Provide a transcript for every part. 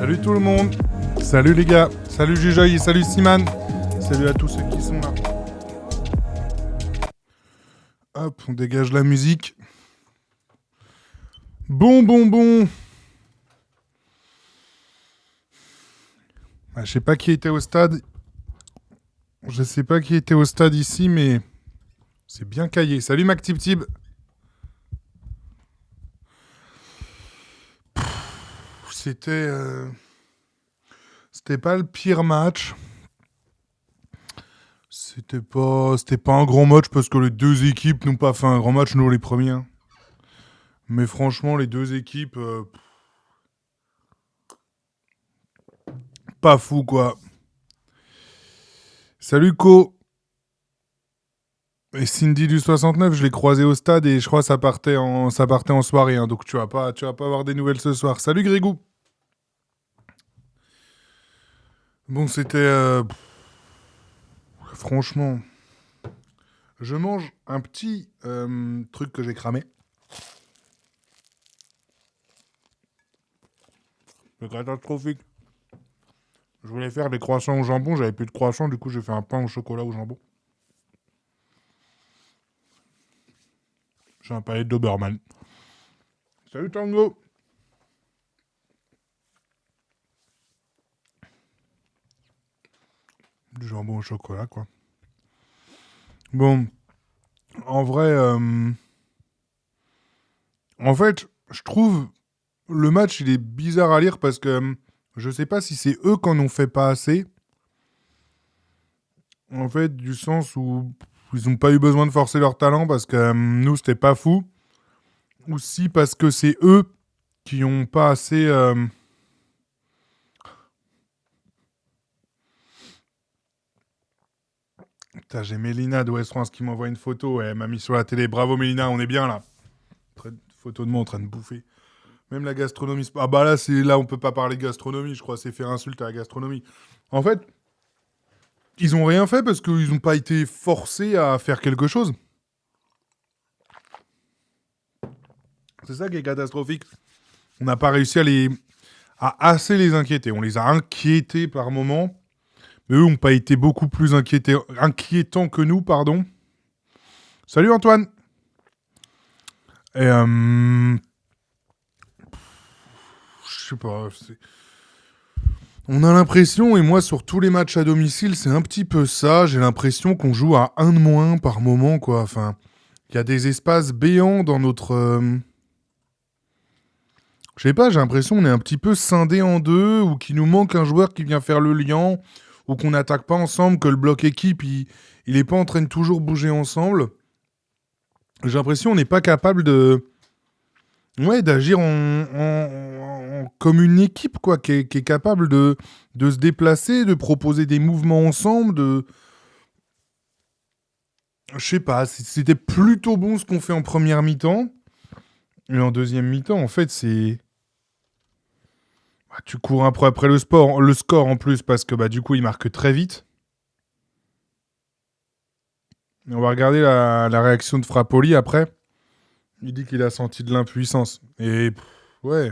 Salut tout le monde. Salut les gars. Salut Jujoy. Salut Siman. Salut à tous ceux qui sont là. Hop, on dégage la musique. Bon. Ah, je sais pas qui était au stade. Je sais pas qui était au stade ici, mais c'est bien caillé. Salut Mac Tib Tib. C'était... C'était pas le pire match. C'était pas un grand match parce que les deux équipes n'ont pas fait un grand match, nous les premiers. Hein. Mais franchement, les deux équipes... pas fou, quoi. Salut, Co. Et Cindy du 69, je l'ai croisé au stade et je crois que ça partait en soirée. Hein, donc tu vas pas avoir des nouvelles ce soir. Salut, Grégou. Bon, c'était... franchement... Je mange un petit truc que j'ai cramé. C'est catastrophique. Je voulais faire des croissants au jambon, j'avais plus de croissants, du coup j'ai fait un pain au chocolat au jambon. J'ai un palais de Doberman. Salut Tango. Du jambon au chocolat, quoi. Bon, en vrai... En fait, je trouve le match, il est bizarre à lire parce que je sais pas si c'est eux qui en ont fait pas assez. En fait, du sens où ils ont pas eu besoin de forcer leur talent parce que nous, c'était pas fou. Ou si parce que c'est eux qui ont pas assez... Putain, j'ai Mélina de West France qui m'envoie une photo. Elle m'a mis sur la télé. Bravo Mélina, on est bien là. Photo de moi en train de bouffer. Même la gastronomie... Ah bah là, là on peut pas parler de gastronomie, je crois. C'est faire insulte à la gastronomie. En fait, ils ont rien fait parce qu'ils ont pas été forcés à faire quelque chose. C'est ça qui est catastrophique. On n'a pas réussi à assez les inquiéter. On les a inquiétés par moments. Mais eux n'ont pas été beaucoup plus inquiétants que nous, pardon. Salut Antoine. Et je sais pas. On a l'impression, et moi sur tous les matchs à domicile, c'est un petit peu ça. J'ai l'impression qu'on joue à un de moins par moment, quoi. Enfin, il y a des espaces béants dans notre... Je sais pas, j'ai l'impression qu'on est un petit peu scindé en deux, ou qu'il nous manque un joueur qui vient faire le lien, ou qu'on n'attaque pas ensemble, que le bloc équipe, il est pas en train de toujours bouger ensemble. J'ai l'impression qu'on n'est pas capable de... Ouais, d'agir comme une équipe, quoi, qui est capable de se déplacer, de proposer des mouvements ensemble, de... Je sais pas, c'était plutôt bon ce qu'on fait en première mi-temps. Et en deuxième mi-temps, en fait, c'est... Bah, tu cours un peu après le score en plus, parce que bah, du coup, il marque très vite. Et on va regarder la réaction de Frappoli après. Il dit qu'il a senti de l'impuissance. Et ouais.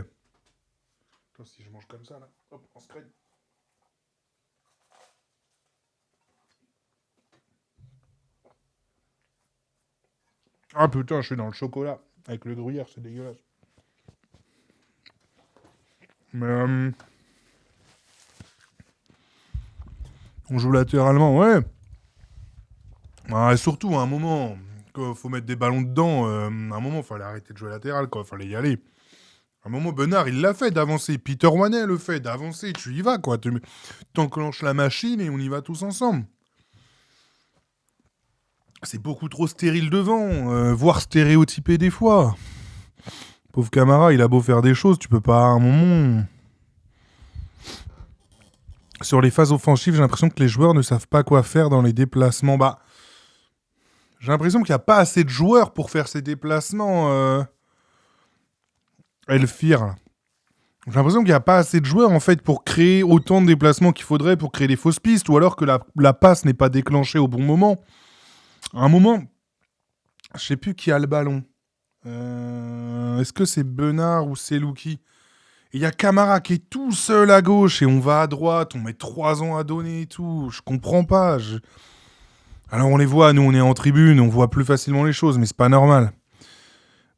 Attends, si je mange comme ça, là. Hop, on se craigne. Ah putain, je suis dans le chocolat. Avec le gruyère, c'est dégueulasse. Mais on joue latéralement, ouais. Ah, et surtout, à un moment, quand faut mettre des ballons dedans, à un moment, fallait arrêter de jouer latéral, quoi. Fallait y aller. À un moment, Benard, il l'a fait d'avancer. Peter Wanet le fait d'avancer. Tu y vas, quoi. T'enclenches la machine et on y va tous ensemble. C'est beaucoup trop stérile devant, voire stéréotypé des fois. Pauvre Camara, il a beau faire des choses, tu peux pas à un moment... Sur les phases offensives, j'ai l'impression que les joueurs ne savent pas quoi faire dans les déplacements. Bah, j'ai l'impression qu'il n'y a pas assez de joueurs pour faire ces déplacements. Elfir, là. J'ai l'impression qu'il n'y a pas assez de joueurs en fait pour créer autant de déplacements qu'il faudrait pour créer des fausses pistes, ou alors que la passe n'est pas déclenchée au bon moment. À un moment, je sais plus qui a le ballon. Est-ce que c'est Benard ou c'est Luki? Et il y a Camara qui est tout seul à gauche et on va à droite, on met 3 ans à donner et tout. Je comprends pas. Alors on les voit, nous on est en tribune, on voit plus facilement les choses, mais c'est pas normal.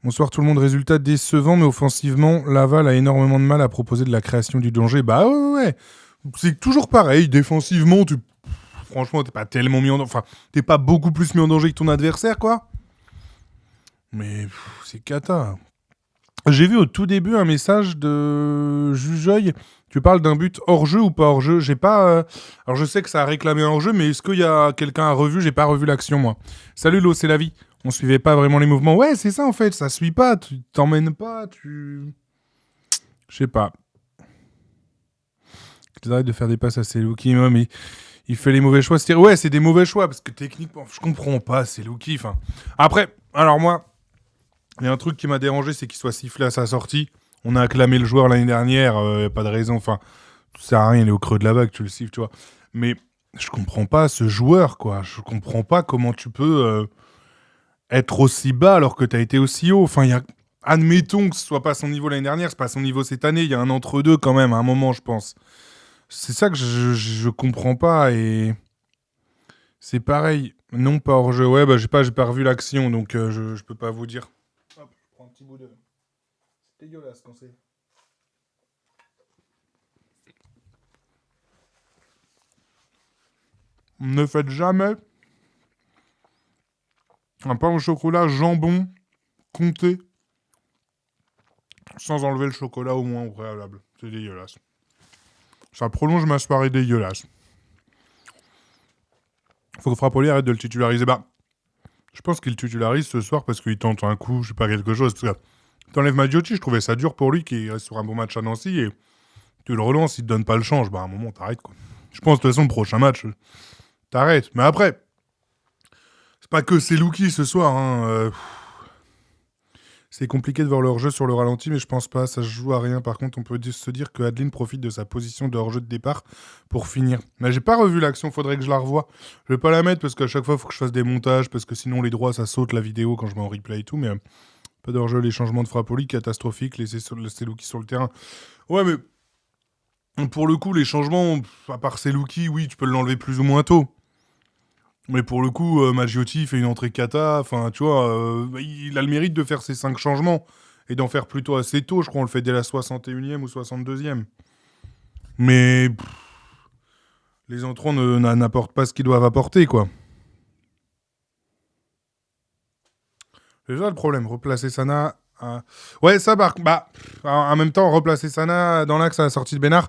Bonsoir tout le monde, résultat décevant, mais offensivement, Laval a énormément de mal à proposer de la création du danger. Bah ouais. C'est toujours pareil, défensivement, franchement, t'es pas tellement mis en danger. Enfin, t'es pas beaucoup plus mis en danger que ton adversaire, quoi. Mais c'est cata. J'ai vu au tout début un message de Jujoy. Tu parles d'un but hors jeu ou pas hors jeu. J'ai pas. Alors je sais que ça a réclamé un hors jeu, mais est-ce qu'il y a quelqu'un à revu? J'ai pas revu l'action moi. Salut Lo, c'est la vie. On suivait pas vraiment les mouvements. Ouais, c'est ça en fait. Ça suit pas. Tu t'emmènes pas. Je sais pas. Qu'ils arrêtent de faire des passes à Selouki. Mais il fait les mauvais choix. Ouais, c'est des mauvais choix parce que techniquement, je comprends pas. Selouki. Enfin. Après, alors moi. Il y a un truc qui m'a dérangé, c'est qu'il soit sifflé à sa sortie. On a acclamé le joueur l'année dernière, pas de raison. Enfin, ça sert à rien, il est au creux de la vague, tu le siffles, tu vois. Mais je comprends pas ce joueur, quoi. Je comprends pas comment tu peux être aussi bas alors que t'as été aussi haut. Enfin, admettons que ce soit pas son niveau l'année dernière, c'est pas son niveau cette année. Il y a un entre-deux quand même, à un moment, je pense. C'est ça que je comprends pas et c'est pareil. Non, pas hors jeu. Ouais, bah j'ai pas revu l'action, donc je peux pas vous dire. Hop, je prends un petit bout de. C'est dégueulasse quand c'est. Ne faites jamais un pain au chocolat jambon comté sans enlever le chocolat au moins au préalable. C'est dégueulasse. Ça prolonge ma soirée dégueulasse. Faut que Frappoli arrête de le titulariser. Bah, je pense qu'il titularise ce soir parce qu'il tente un coup, je sais pas, quelque chose. Parce que t'enlèves Maggiotti, je trouvais ça dur pour lui qui reste sur un bon match à Nancy et tu le relances, il te donne pas le change. Bah, à un moment, t'arrêtes quoi. Je pense de toute façon, le prochain match, t'arrêtes. Mais après, c'est pas que c'est Luki ce soir. C'est compliqué de voir leur jeu sur le ralenti, mais je pense pas, ça se joue à rien. Par contre, on peut se dire que Adeline profite de sa position de hors-jeu de départ pour finir. Mais j'ai pas revu l'action, faudrait que je la revoie. Je vais pas la mettre parce qu'à chaque fois, il faut que je fasse des montages, parce que sinon les droits, ça saute la vidéo quand je mets en replay et tout, mais pas d'hors-jeu, les changements de Frappoli, catastrophiques, laisser Selouki sur le terrain. Ouais, mais pour le coup, les changements, à part Selouki, oui, tu peux l'enlever plus ou moins tôt. Mais pour le coup, Maggiotti fait une entrée cata. Enfin, tu vois, il a le mérite de faire ses 5 changements. Et d'en faire plutôt assez tôt. Je crois qu'on le fait dès la 61e ou 62e. Mais les entrants n'apportent pas ce qu'ils doivent apporter, quoi. C'est ça le problème. Replacer Sana. Ouais, ça, bah, en même temps, replacer Sana dans l'axe à la sortie de Bénard,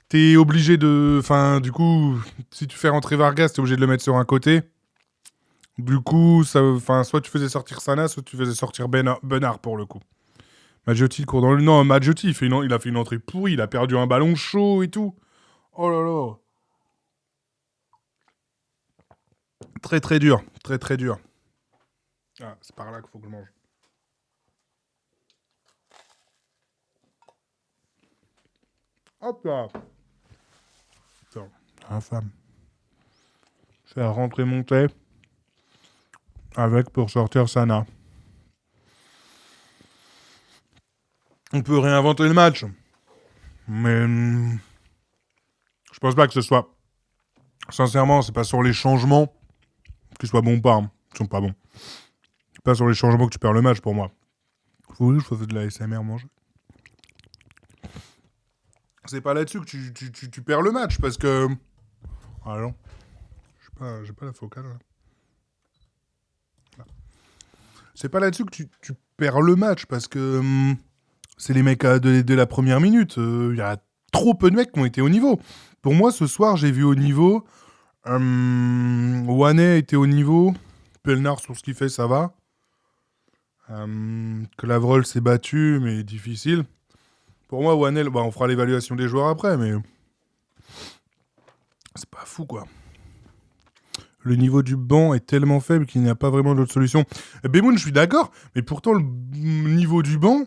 t'es obligé de. Enfin, du coup, si tu fais rentrer Vargas, t'es obligé de le mettre sur un côté. Du coup, soit tu faisais sortir Sana, soit tu faisais sortir Benard pour le coup. Maggiotti court dans le. Non, Maggiotti, il a fait une entrée pourrie, il a perdu un ballon chaud et tout. Oh là là. Très très dur, très très dur. Ah, c'est par là qu'il faut que je mange. Hop là. Putain, infâme. Faire rentrer monter avec pour sortir Sana. On peut réinventer le match. Mais je pense pas que ce soit. Sincèrement, c'est pas sur les changements qu'ils soient bons ou pas. Ils sont pas bons. C'est pas sur les changements que tu perds le match pour moi. Faut que je fasse de la SMR manger. C'est pas là-dessus que tu perds le match parce que. Ah non. J'ai pas la focale là. C'est pas là-dessus que tu perds le match parce que c'est les mecs de la première minute. Il y a trop peu de mecs qui ont été au niveau. Pour moi, ce soir, j'ai vu au niveau. Wanet était au niveau. Pelnard, sur ce qu'il fait, ça va. Clavreul s'est battu, mais difficile. Pour moi, Wanel, on fera l'évaluation des joueurs après, mais c'est pas fou, quoi. Le niveau du banc est tellement faible qu'il n'y a pas vraiment d'autre solution. Bemoun, je suis d'accord, mais pourtant, le niveau du banc,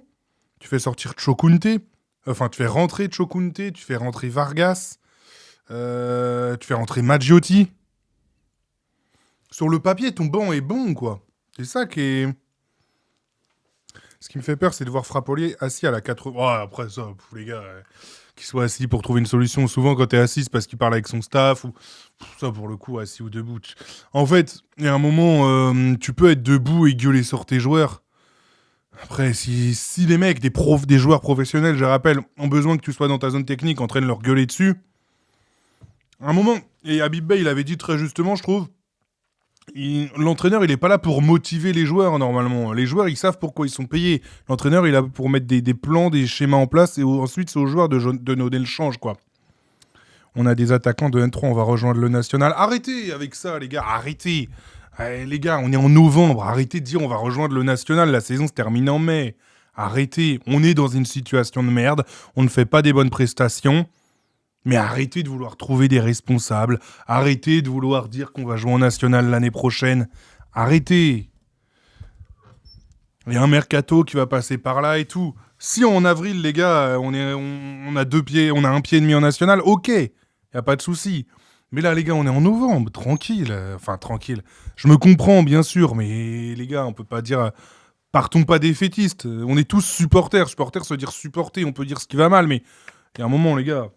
tu fais sortir Chokunte, enfin, tu fais rentrer Chokunte, tu fais rentrer Vargas, tu fais rentrer Maggiotti. Sur le papier, ton banc est bon, quoi. C'est ça qui est... Ce qui me fait peur, c'est de voir Frappoli assis à la 80. Oh, après ça, les gars, qu'il soit assis pour trouver une solution. Souvent, quand t'es assis, c'est parce qu'il parle avec son staff ou ça, pour le coup, assis ou debout. En fait, il y a un moment, tu peux être debout et gueuler sur tes joueurs. Après, si les mecs, des joueurs professionnels, je rappelle, ont besoin que tu sois dans ta zone technique en train de leur gueuler dessus, à un moment, et Habib Bey, il avait dit très justement, je trouve, l'entraîneur, il est pas là pour motiver les joueurs, normalement. Les joueurs, ils savent pourquoi ils sont payés. L'entraîneur, il est là pour mettre des plans, des schémas en place, et ensuite, c'est aux joueurs de donner le change, quoi. On a des attaquants de N3, on va rejoindre le national. Arrêtez avec ça, les gars, arrêtez. Les gars, on est en novembre, arrêtez de dire on va rejoindre le national, la saison se termine en mai. Arrêtez, on est dans une situation de merde, on ne fait pas des bonnes prestations. Mais arrêtez de vouloir trouver des responsables. Arrêtez de vouloir dire qu'on va jouer en national l'année prochaine. Arrêtez. Il y a un mercato qui va passer par là et tout. Si en avril, les gars, on a un pied et demi en national, ok. Y a pas de souci. Mais là, les gars, on est en novembre. Tranquille. Enfin, tranquille. Je me comprends, bien sûr. Mais les gars, on peut pas dire... Partons pas défaitistes. On est tous supporters. Supporters, se dire supporter. On peut dire ce qui va mal. Mais il y a un moment, les gars...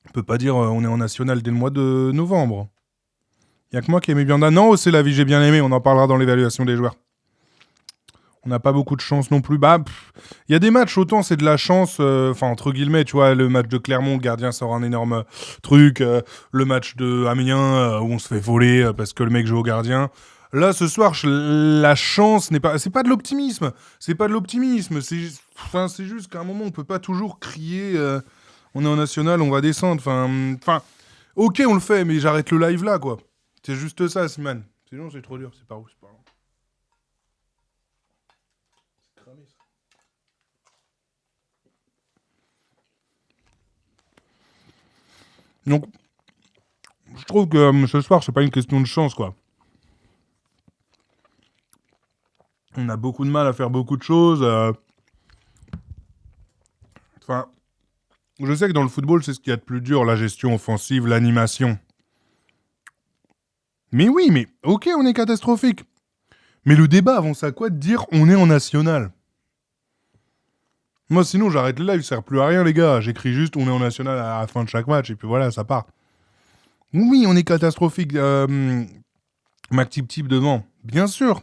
On peut pas dire on est en national dès le mois de novembre. Y a que moi qui aimais bien. Non, c'est la vie, j'ai bien aimé. On en parlera dans l'évaluation des joueurs. On n'a pas beaucoup de chance non plus. Bah, il y a des matchs, autant c'est de la chance, enfin entre guillemets, tu vois, le match de Clermont, le gardien sort un énorme truc, le match de Amiens où on se fait voler parce que le mec joue au gardien. Là, ce soir, la chance n'est pas, c'est pas de l'optimisme, c'est pas de l'optimisme, c'est juste qu'à un moment on peut pas toujours crier, on est en national, on va descendre, enfin, ok, on le fait, mais j'arrête le live là, quoi. C'est juste ça, Siman. Sinon, c'est trop dur, c'est pas où, c'est pas. Donc, je trouve que ce soir, c'est pas une question de chance, quoi. On a beaucoup de mal à faire beaucoup de choses. Enfin, je sais que dans le football, c'est ce qu'il y a de plus dur, la gestion offensive, l'animation. Mais oui, mais ok, on est catastrophique. Mais le débat avance à quoi de dire on est en national? Moi, sinon, j'arrête le live, ça sert plus à rien, les gars. J'écris juste on est en national à la fin de chaque match, et puis voilà, ça part. Oui, on est catastrophique. Mac Tip Tip devant, bien sûr.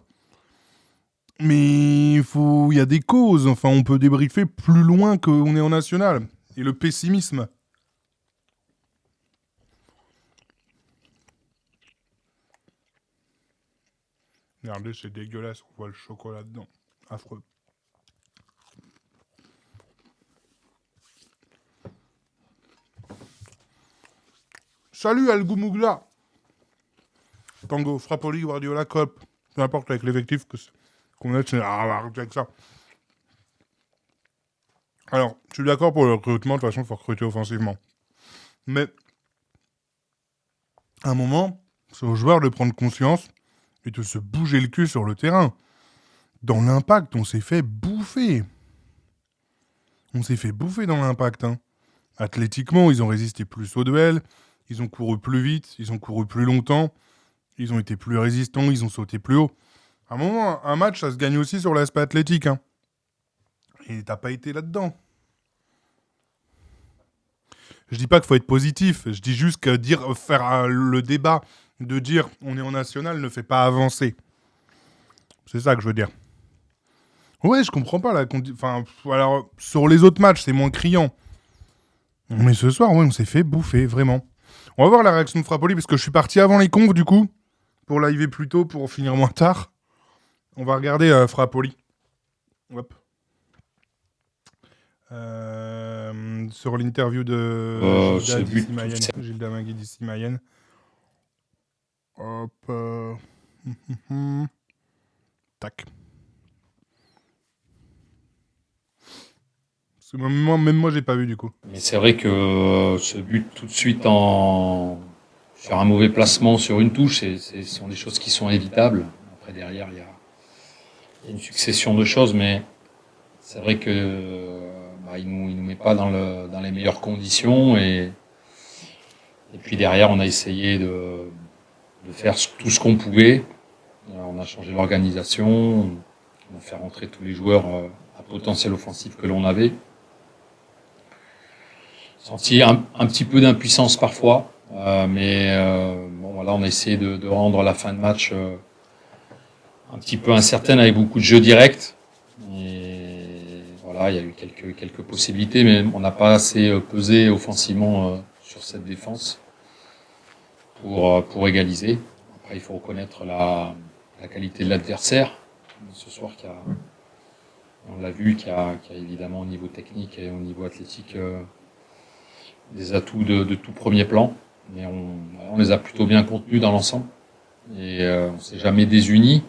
Mais il y a des causes. Enfin, on peut débriefer plus loin qu'on est en national. Et le pessimisme. Regardez, c'est dégueulasse. On voit le chocolat dedans. Affreux. Salut Al Goumougla. Tango, Frappoli, Guardiola, Cop. Peu importe avec l'effectif qu'on a, c'est avec ça. Alors, je suis d'accord pour le recrutement, de toute façon, il faut recruter offensivement. Mais, à un moment, c'est aux joueurs de prendre conscience et de se bouger le cul sur le terrain. Dans l'impact, on s'est fait bouffer. On s'est fait bouffer dans l'impact. Hein. Athlétiquement, ils ont résisté plus au duel, ils ont couru plus vite, ils ont couru plus longtemps, ils ont été plus résistants, ils ont sauté plus haut. À un moment, un match, ça se gagne aussi sur l'aspect athlétique. Hein. Et t'as pas été là-dedans. Je dis pas qu'il faut être positif, je dis juste que faire le débat de dire on est en national ne fait pas avancer. C'est ça que je veux dire. Ouais, je comprends pas la enfin, alors sur les autres matchs, c'est moins criant. Mais ce soir, ouais, on s'est fait bouffer, vraiment. On va voir la réaction de Frappoli, parce que je suis parti avant les confs, du coup, pour liver plus tôt, pour finir moins tard. On va regarder Frappoli. Hop. Sur l'interview de Gilda Mangui d'ici Mayenne. Hop. Tac. Parce que même moi, j'ai pas vu du coup. Mais c'est vrai que ce but tout de suite sur un mauvais placement sur une touche, ce sont des choses qui sont évitables. Après derrière, il y a une succession de choses, mais c'est vrai que il nous met pas dans les meilleures conditions et puis derrière, on a essayé de faire tout ce qu'on pouvait. On a changé l'organisation, ont fait rentrer tous les joueurs à potentiel offensif que l'on avait. Senti un petit peu d'impuissance parfois, mais bon voilà, on a essayé de rendre la fin de match un petit peu incertaine avec beaucoup de jeux directs. Et voilà, il y a eu quelques possibilités, mais on n'a pas assez pesé offensivement sur cette défense pour égaliser. Après, il faut reconnaître la qualité de l'adversaire ce soir, on l'a vu, qui a évidemment au niveau technique et au niveau athlétique des atouts de tout premier plan. Mais on les a plutôt bien contenus dans l'ensemble. Et on s'est jamais désunis.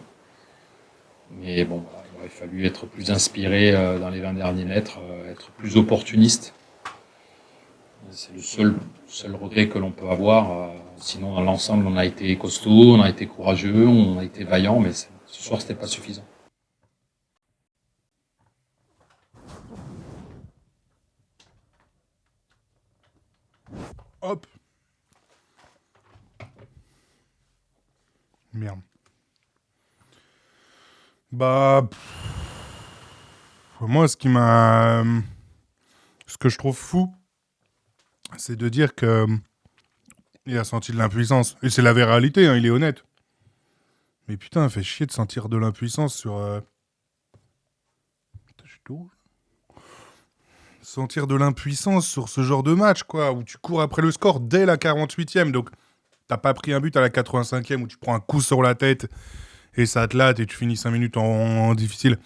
Mais bon, voilà, il aurait fallu être plus inspiré dans les 20 derniers mètres, être plus opportuniste. C'est le seul regret que l'on peut avoir. Sinon, dans l'ensemble, on a été costaud, on a été courageux, on a été vaillant, mais ce soir, c'était pas suffisant. Hop. Merde. Bah, moi, ce que je trouve fou, c'est de dire que il a senti de l'impuissance. Et c'est la vraie réalité, hein, il est honnête. Mais putain, fait chier de sentir de l'impuissance sur... Putain, je suis tout rouge. Sentir de l'impuissance sur ce genre de match, quoi, où tu cours après le score dès la 48e. Donc, t'as pas pris un but à la 85e où tu prends un coup sur la tête et ça te latte et tu finis 5 minutes en difficile.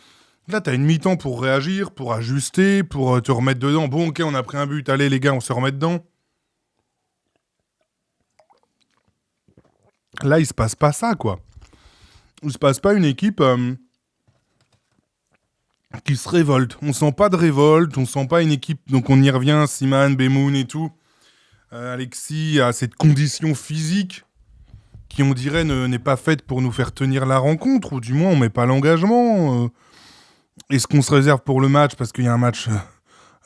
Là, t'as une mi-temps pour réagir, pour ajuster, pour te remettre dedans. Bon, ok, on a pris un but, allez les gars, on se remet dedans. Là, il se passe pas ça, quoi. Il se passe pas une équipe qui se révolte. On sent pas de révolte, on sent pas une équipe... Donc on y revient, Siman, Bemoun et tout. Alexis a cette condition physique qui, on dirait, n'est pas faite pour nous faire tenir la rencontre, ou du moins, on met pas l'engagement. Est-ce qu'on se réserve pour le match, parce qu'il y a un match...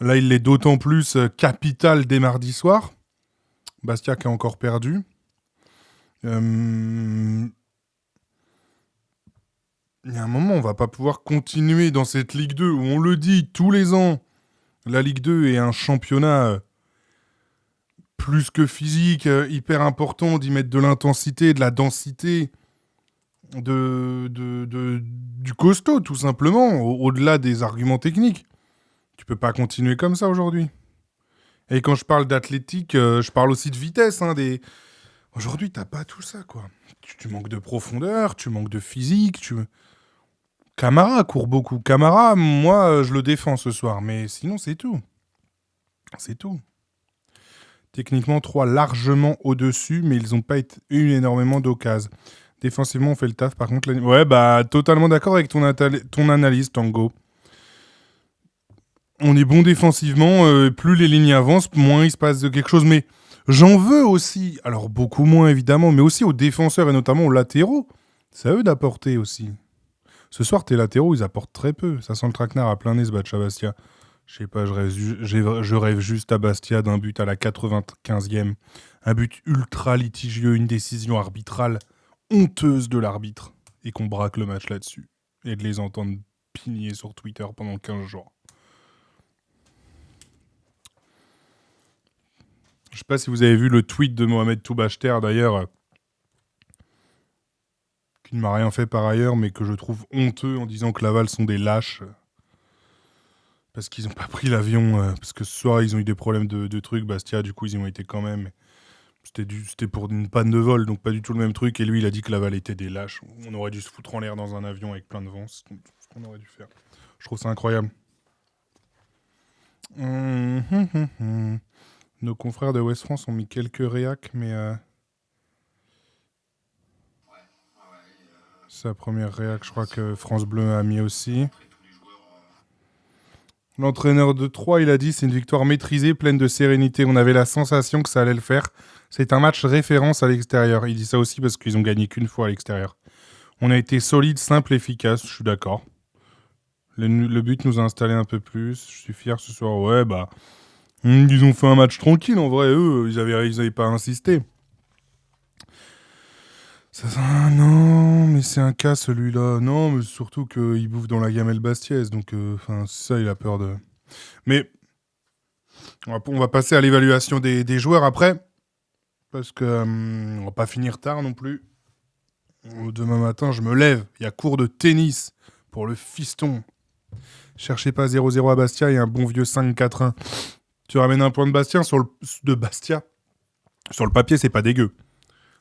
là, il l'est d'autant plus capital dès mardi soir. Bastia qui a encore perdu. Il y a un moment, on va pas pouvoir continuer dans cette Ligue 2 où on le dit tous les ans. La Ligue 2 est un championnat plus que physique, hyper important, d'y mettre de l'intensité, de la densité, du costaud, tout simplement, au-delà des arguments techniques. Tu peux pas continuer comme ça aujourd'hui. Et quand je parle d'athlétique, je parle aussi de vitesse. Aujourd'hui, t'as pas tout ça, quoi. Tu manques de profondeur, tu manques de physique, Camara court beaucoup. Camara, moi, je le défends ce soir. Mais sinon, c'est tout. C'est tout. Techniquement, 3 largement au-dessus, mais ils n'ont pas eu énormément d'occasions. Défensivement, on fait le taf. Par contre, ouais, bah, totalement d'accord avec ton analyse, Tango. On est bon défensivement. Plus les lignes avancent, moins il se passe de quelque chose. Mais j'en veux aussi, alors beaucoup moins évidemment, mais aussi aux défenseurs et notamment aux latéraux. C'est à eux d'apporter aussi. Ce soir, tes latéraux, ils apportent très peu. Ça sent le traquenard à plein nez, ce match à Bastia. Je sais pas, je rêve juste à Bastia d'un but à la 95e. Un but ultra litigieux, une décision arbitrale honteuse de l'arbitre. Et qu'on braque le match là-dessus. Et de les entendre pigner sur Twitter pendant 15 jours. Je sais pas si vous avez vu le tweet de Mohamed Toubachter, d'ailleurs, qui ne m'a rien fait par ailleurs, mais que je trouve honteux en disant que Laval sont des lâches. Parce qu'ils n'ont pas pris l'avion, parce que ce soir, ils ont eu des problèmes de trucs. Bastia, du coup, ils y ont été quand même. C'était pour une panne de vol, donc pas du tout le même truc. Et lui, il a dit que Laval était des lâches. On aurait dû se foutre en l'air dans un avion avec plein de vent. C'est ce qu'on aurait dû faire. Je trouve ça incroyable. Nos confrères de West France ont mis quelques réacs, mais... Sa première réac, je crois que France Bleu a mis aussi. L'entraîneur de Troyes, il a dit c'est une victoire maîtrisée, pleine de sérénité. On avait la sensation que ça allait le faire. C'est un match référence à l'extérieur. Il dit ça aussi parce qu'ils ont gagné qu'une fois à l'extérieur. On a été solide, simple, efficace. Je suis d'accord. Le but nous a installé un peu plus. Je suis fier ce soir. Ouais, bah... Ils ont fait un match tranquille, en vrai. Eux, ils avaient pas insisté. Ah non, mais c'est un cas celui-là. Non, mais surtout qu'il bouffe dans la gamelle Bastiaise, donc enfin ça, il a peur de. Mais on va passer à l'évaluation des joueurs après, parce que on va pas finir tard non plus. Demain matin, je me lève, il y a cours de tennis pour le fiston. Cherchez pas 0-0 à Bastia, il y a un bon vieux 5-4-1. Tu ramènes un point de Bastia de Bastia. Sur le papier, c'est pas dégueu.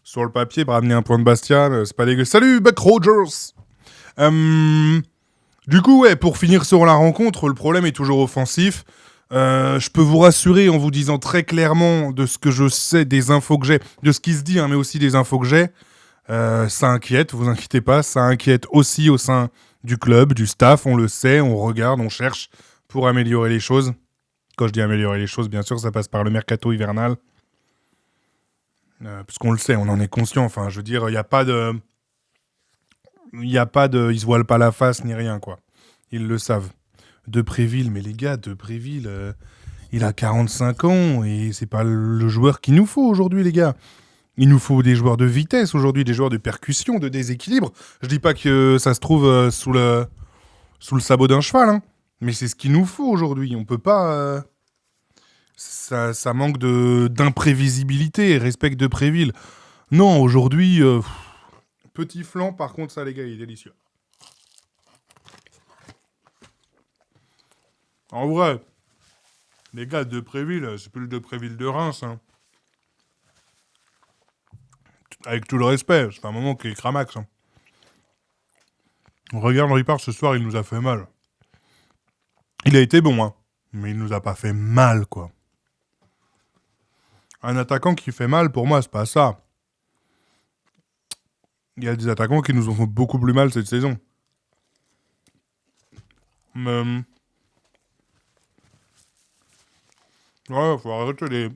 Sur le papier, ramener un point de Bastia, c'est pas dégueu. Salut, Buck Rogers. Du coup, ouais, pour finir sur la rencontre, le problème est toujours offensif. Je peux vous rassurer en vous disant très clairement de ce que je sais, des infos que j'ai, de ce qui se dit, hein, mais aussi des infos que j'ai. Ça inquiète, vous inquiétez pas, ça inquiète aussi au sein du club, du staff, on le sait, on regarde, on cherche pour améliorer les choses. Quand je dis améliorer les choses, bien sûr, ça passe par le mercato hivernal. Parce qu'on le sait, on en est conscient. Enfin, je veux dire, il n'y a pas de... Il n'y a pas de... Ils se voilent pas la face ni rien, quoi. Ils le savent. Depréville, mais les gars, Depréville, il a 45 ans et c'est pas le joueur qu'il nous faut aujourd'hui, les gars. Il nous faut des joueurs de vitesse aujourd'hui, des joueurs de percussion, de déséquilibre. Je dis pas que ça se trouve sous le sabot d'un cheval, hein. Mais c'est ce qu'il nous faut aujourd'hui. On peut pas... ça manque d'imprévisibilité, respect de Préville. Non, aujourd'hui, petit flan, par contre, ça, les gars, il est délicieux. En vrai, les gars, de Préville, c'est plus le de Préville de Reims, hein. Avec tout le respect, ça fait un moment qu'il est cramax, hein. Regarde Ripard, ce soir, il nous a fait mal. Il a été bon, hein. Mais il nous a pas fait mal, quoi. Un attaquant qui fait mal, pour moi, c'est pas ça. Il y a des attaquants qui nous ont fait beaucoup plus mal cette saison. Mais... Ouais, faut arrêter les...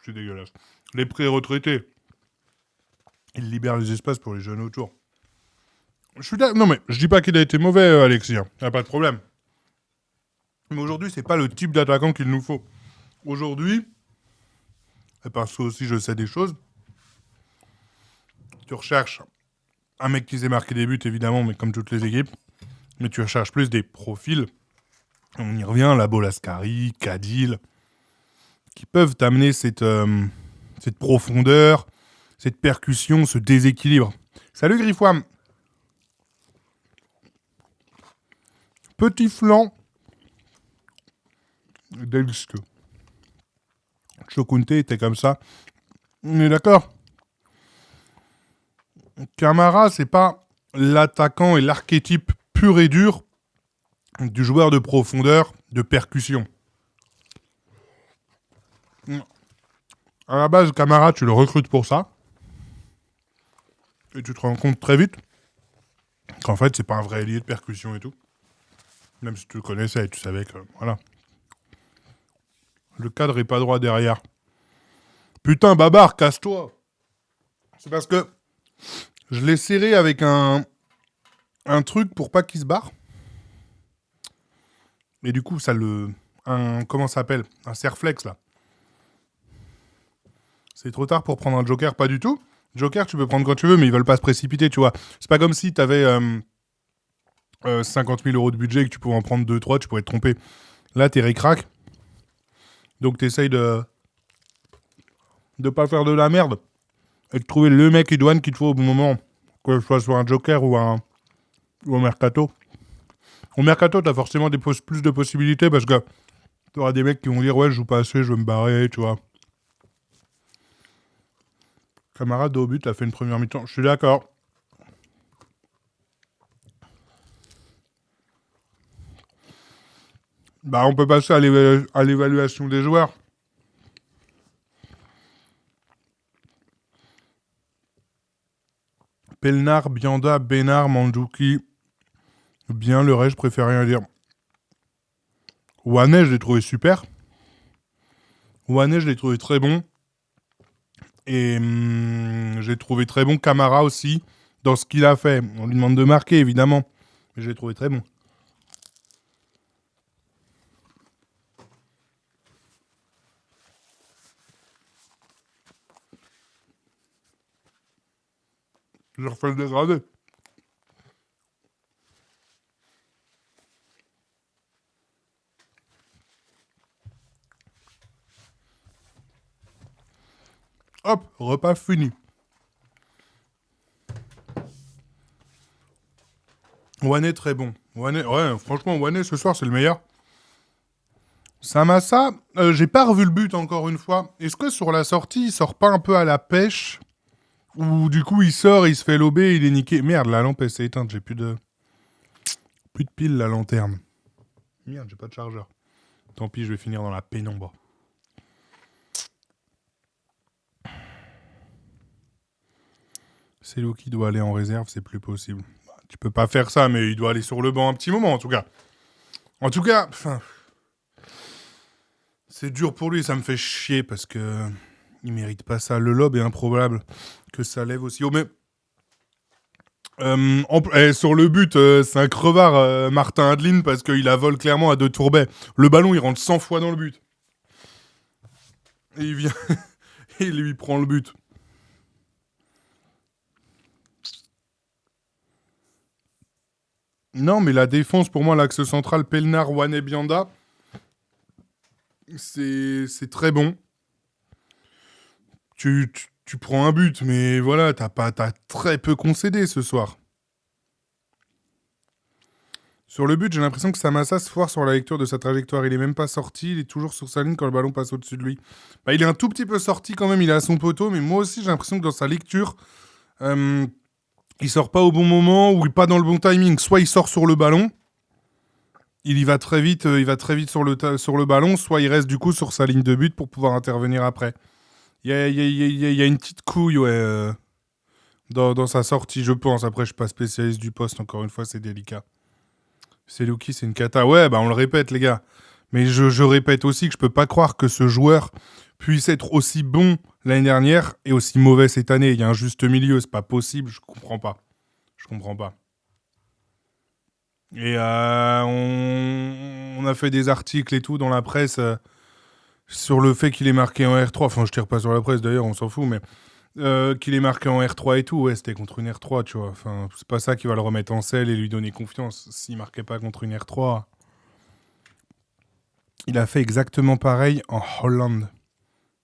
C'est dégueulasse. Les pré-retraités. Ils libèrent les espaces pour les jeunes autour. Non mais, je dis pas qu'il a été mauvais, Alexis. Hein. Y a pas de problème. Mais aujourd'hui, c'est pas le type d'attaquant qu'il nous faut. Aujourd'hui, et parce que aussi je sais des choses, tu recherches un mec qui sait marquer des buts, évidemment, mais comme toutes les équipes. Mais tu recherches plus des profils. On y revient, la Bolascari, Cadil, qui peuvent t'amener cette profondeur, cette percussion, ce déséquilibre. Salut Griffouam. Petit flanc. Délicieux. Chokunte était comme ça. On est d'accord. Camara, c'est pas l'attaquant et l'archétype pur et dur du joueur de profondeur, de percussion. À la base, Camara, tu le recrutes pour ça. Et tu te rends compte très vite qu'en fait, c'est pas un vrai ailier de percussion et tout. Même si tu le connaissais et tu savais que... Voilà. Le cadre est pas droit derrière. Putain, Babar, casse-toi. C'est parce que je l'ai serré avec un truc pour pas qu'il se barre. Et du coup, ça le... comment ça s'appelle? Un serflex, là. C'est trop tard pour prendre un joker, pas du tout. Joker, tu peux prendre quand tu veux, mais ils veulent pas se précipiter, tu vois. C'est pas comme si t'avais 50 000 euros de budget et que tu pouvais en prendre 2-3, tu pourrais te tromper. Là, t'es ric-rac. Donc t'essayes de pas faire de la merde. Et de trouver le mec idoine qu'il te faut au bon moment. Que ce soit sur un joker ou un mercato. Au mercato, t'as forcément plus de possibilités parce que t'auras des mecs qui vont dire ouais, je joue pas assez, je vais me barrer, tu vois. Camarade au but a fait une première mi-temps. Je suis d'accord. Bah, on peut passer à l'évaluation des joueurs. Pelnar, Bianda, Bénard, Mandouki. Bien, le reste, je préfère rien dire. Wane, je l'ai trouvé super. Wane, je l'ai trouvé très bon. Et j'ai trouvé très bon Camara aussi dans ce qu'il a fait. On lui demande de marquer, évidemment. Mais je l'ai trouvé très bon. Je refais le dégradé. Hop, repas fini. Wané très bon. Wané, ouais, franchement, Wané ce soir c'est le meilleur. Samassa, j'ai pas revu le but encore une fois. Est-ce que sur la sortie il sort pas un peu à la pêche? Ou du coup il sort, il se fait lober, il est niqué. Merde, la lampe elle s'est éteinte, j'ai plus de pile la lanterne. Merde, j'ai pas de chargeur. Tant pis, je vais finir dans la pénombre. C'est Lou qui doit aller en réserve, c'est plus possible. Tu peux pas faire ça, mais il doit aller sur le banc un petit moment, en tout cas. En tout cas, c'est dur pour lui, ça me fait chier, parce que il mérite pas ça. Le lob est improbable que ça lève aussi haut, mais... sur le but, c'est un crevard, Martin Adeline, parce qu'il la vole clairement à 2 tourbets. Le ballon, il rentre 100 fois dans le but. Et il vient... et il lui prend le but. Non, mais la défense, pour moi, l'axe central, Pelnar, Wané, Bianda, c'est très bon. Tu prends un but, mais voilà, t'as très peu concédé ce soir. Sur le but, j'ai l'impression que Samassa se foire sur la lecture de sa trajectoire. Il est même pas sorti, il est toujours sur sa ligne quand le ballon passe au-dessus de lui. Bah, il est un tout petit peu sorti quand même, il est à son poteau, mais moi aussi j'ai l'impression que dans sa lecture, il sort pas au bon moment ou pas dans le bon timing. Soit il sort sur le ballon, il y va très vite, sur le ballon, soit il reste du coup sur sa ligne de but pour pouvoir intervenir après. Il y a une petite couille, ouais, dans sa sortie, je pense. Après, je suis pas spécialiste du poste, encore une fois, c'est délicat. C'est Luki, c'est une cata. Ouais, bah on le répète, les gars. Mais je répète aussi que je peux pas croire que ce joueur puisse être aussi bon l'année dernière et aussi mauvais cette année. Il y a un juste milieu, c'est pas possible, je comprends pas. Je comprends pas. Et on a fait des articles et tout dans la presse sur le fait qu'il est marqué en R3. Enfin, je tire pas sur la presse d'ailleurs, on s'en fout, mais qu'il est marqué en R3 et tout. Ouais, c'était contre une R3, tu vois. Enfin, c'est pas ça qui va le remettre en selle et lui donner confiance. S'il marquait pas contre une R3, il a fait exactement pareil en Hollande.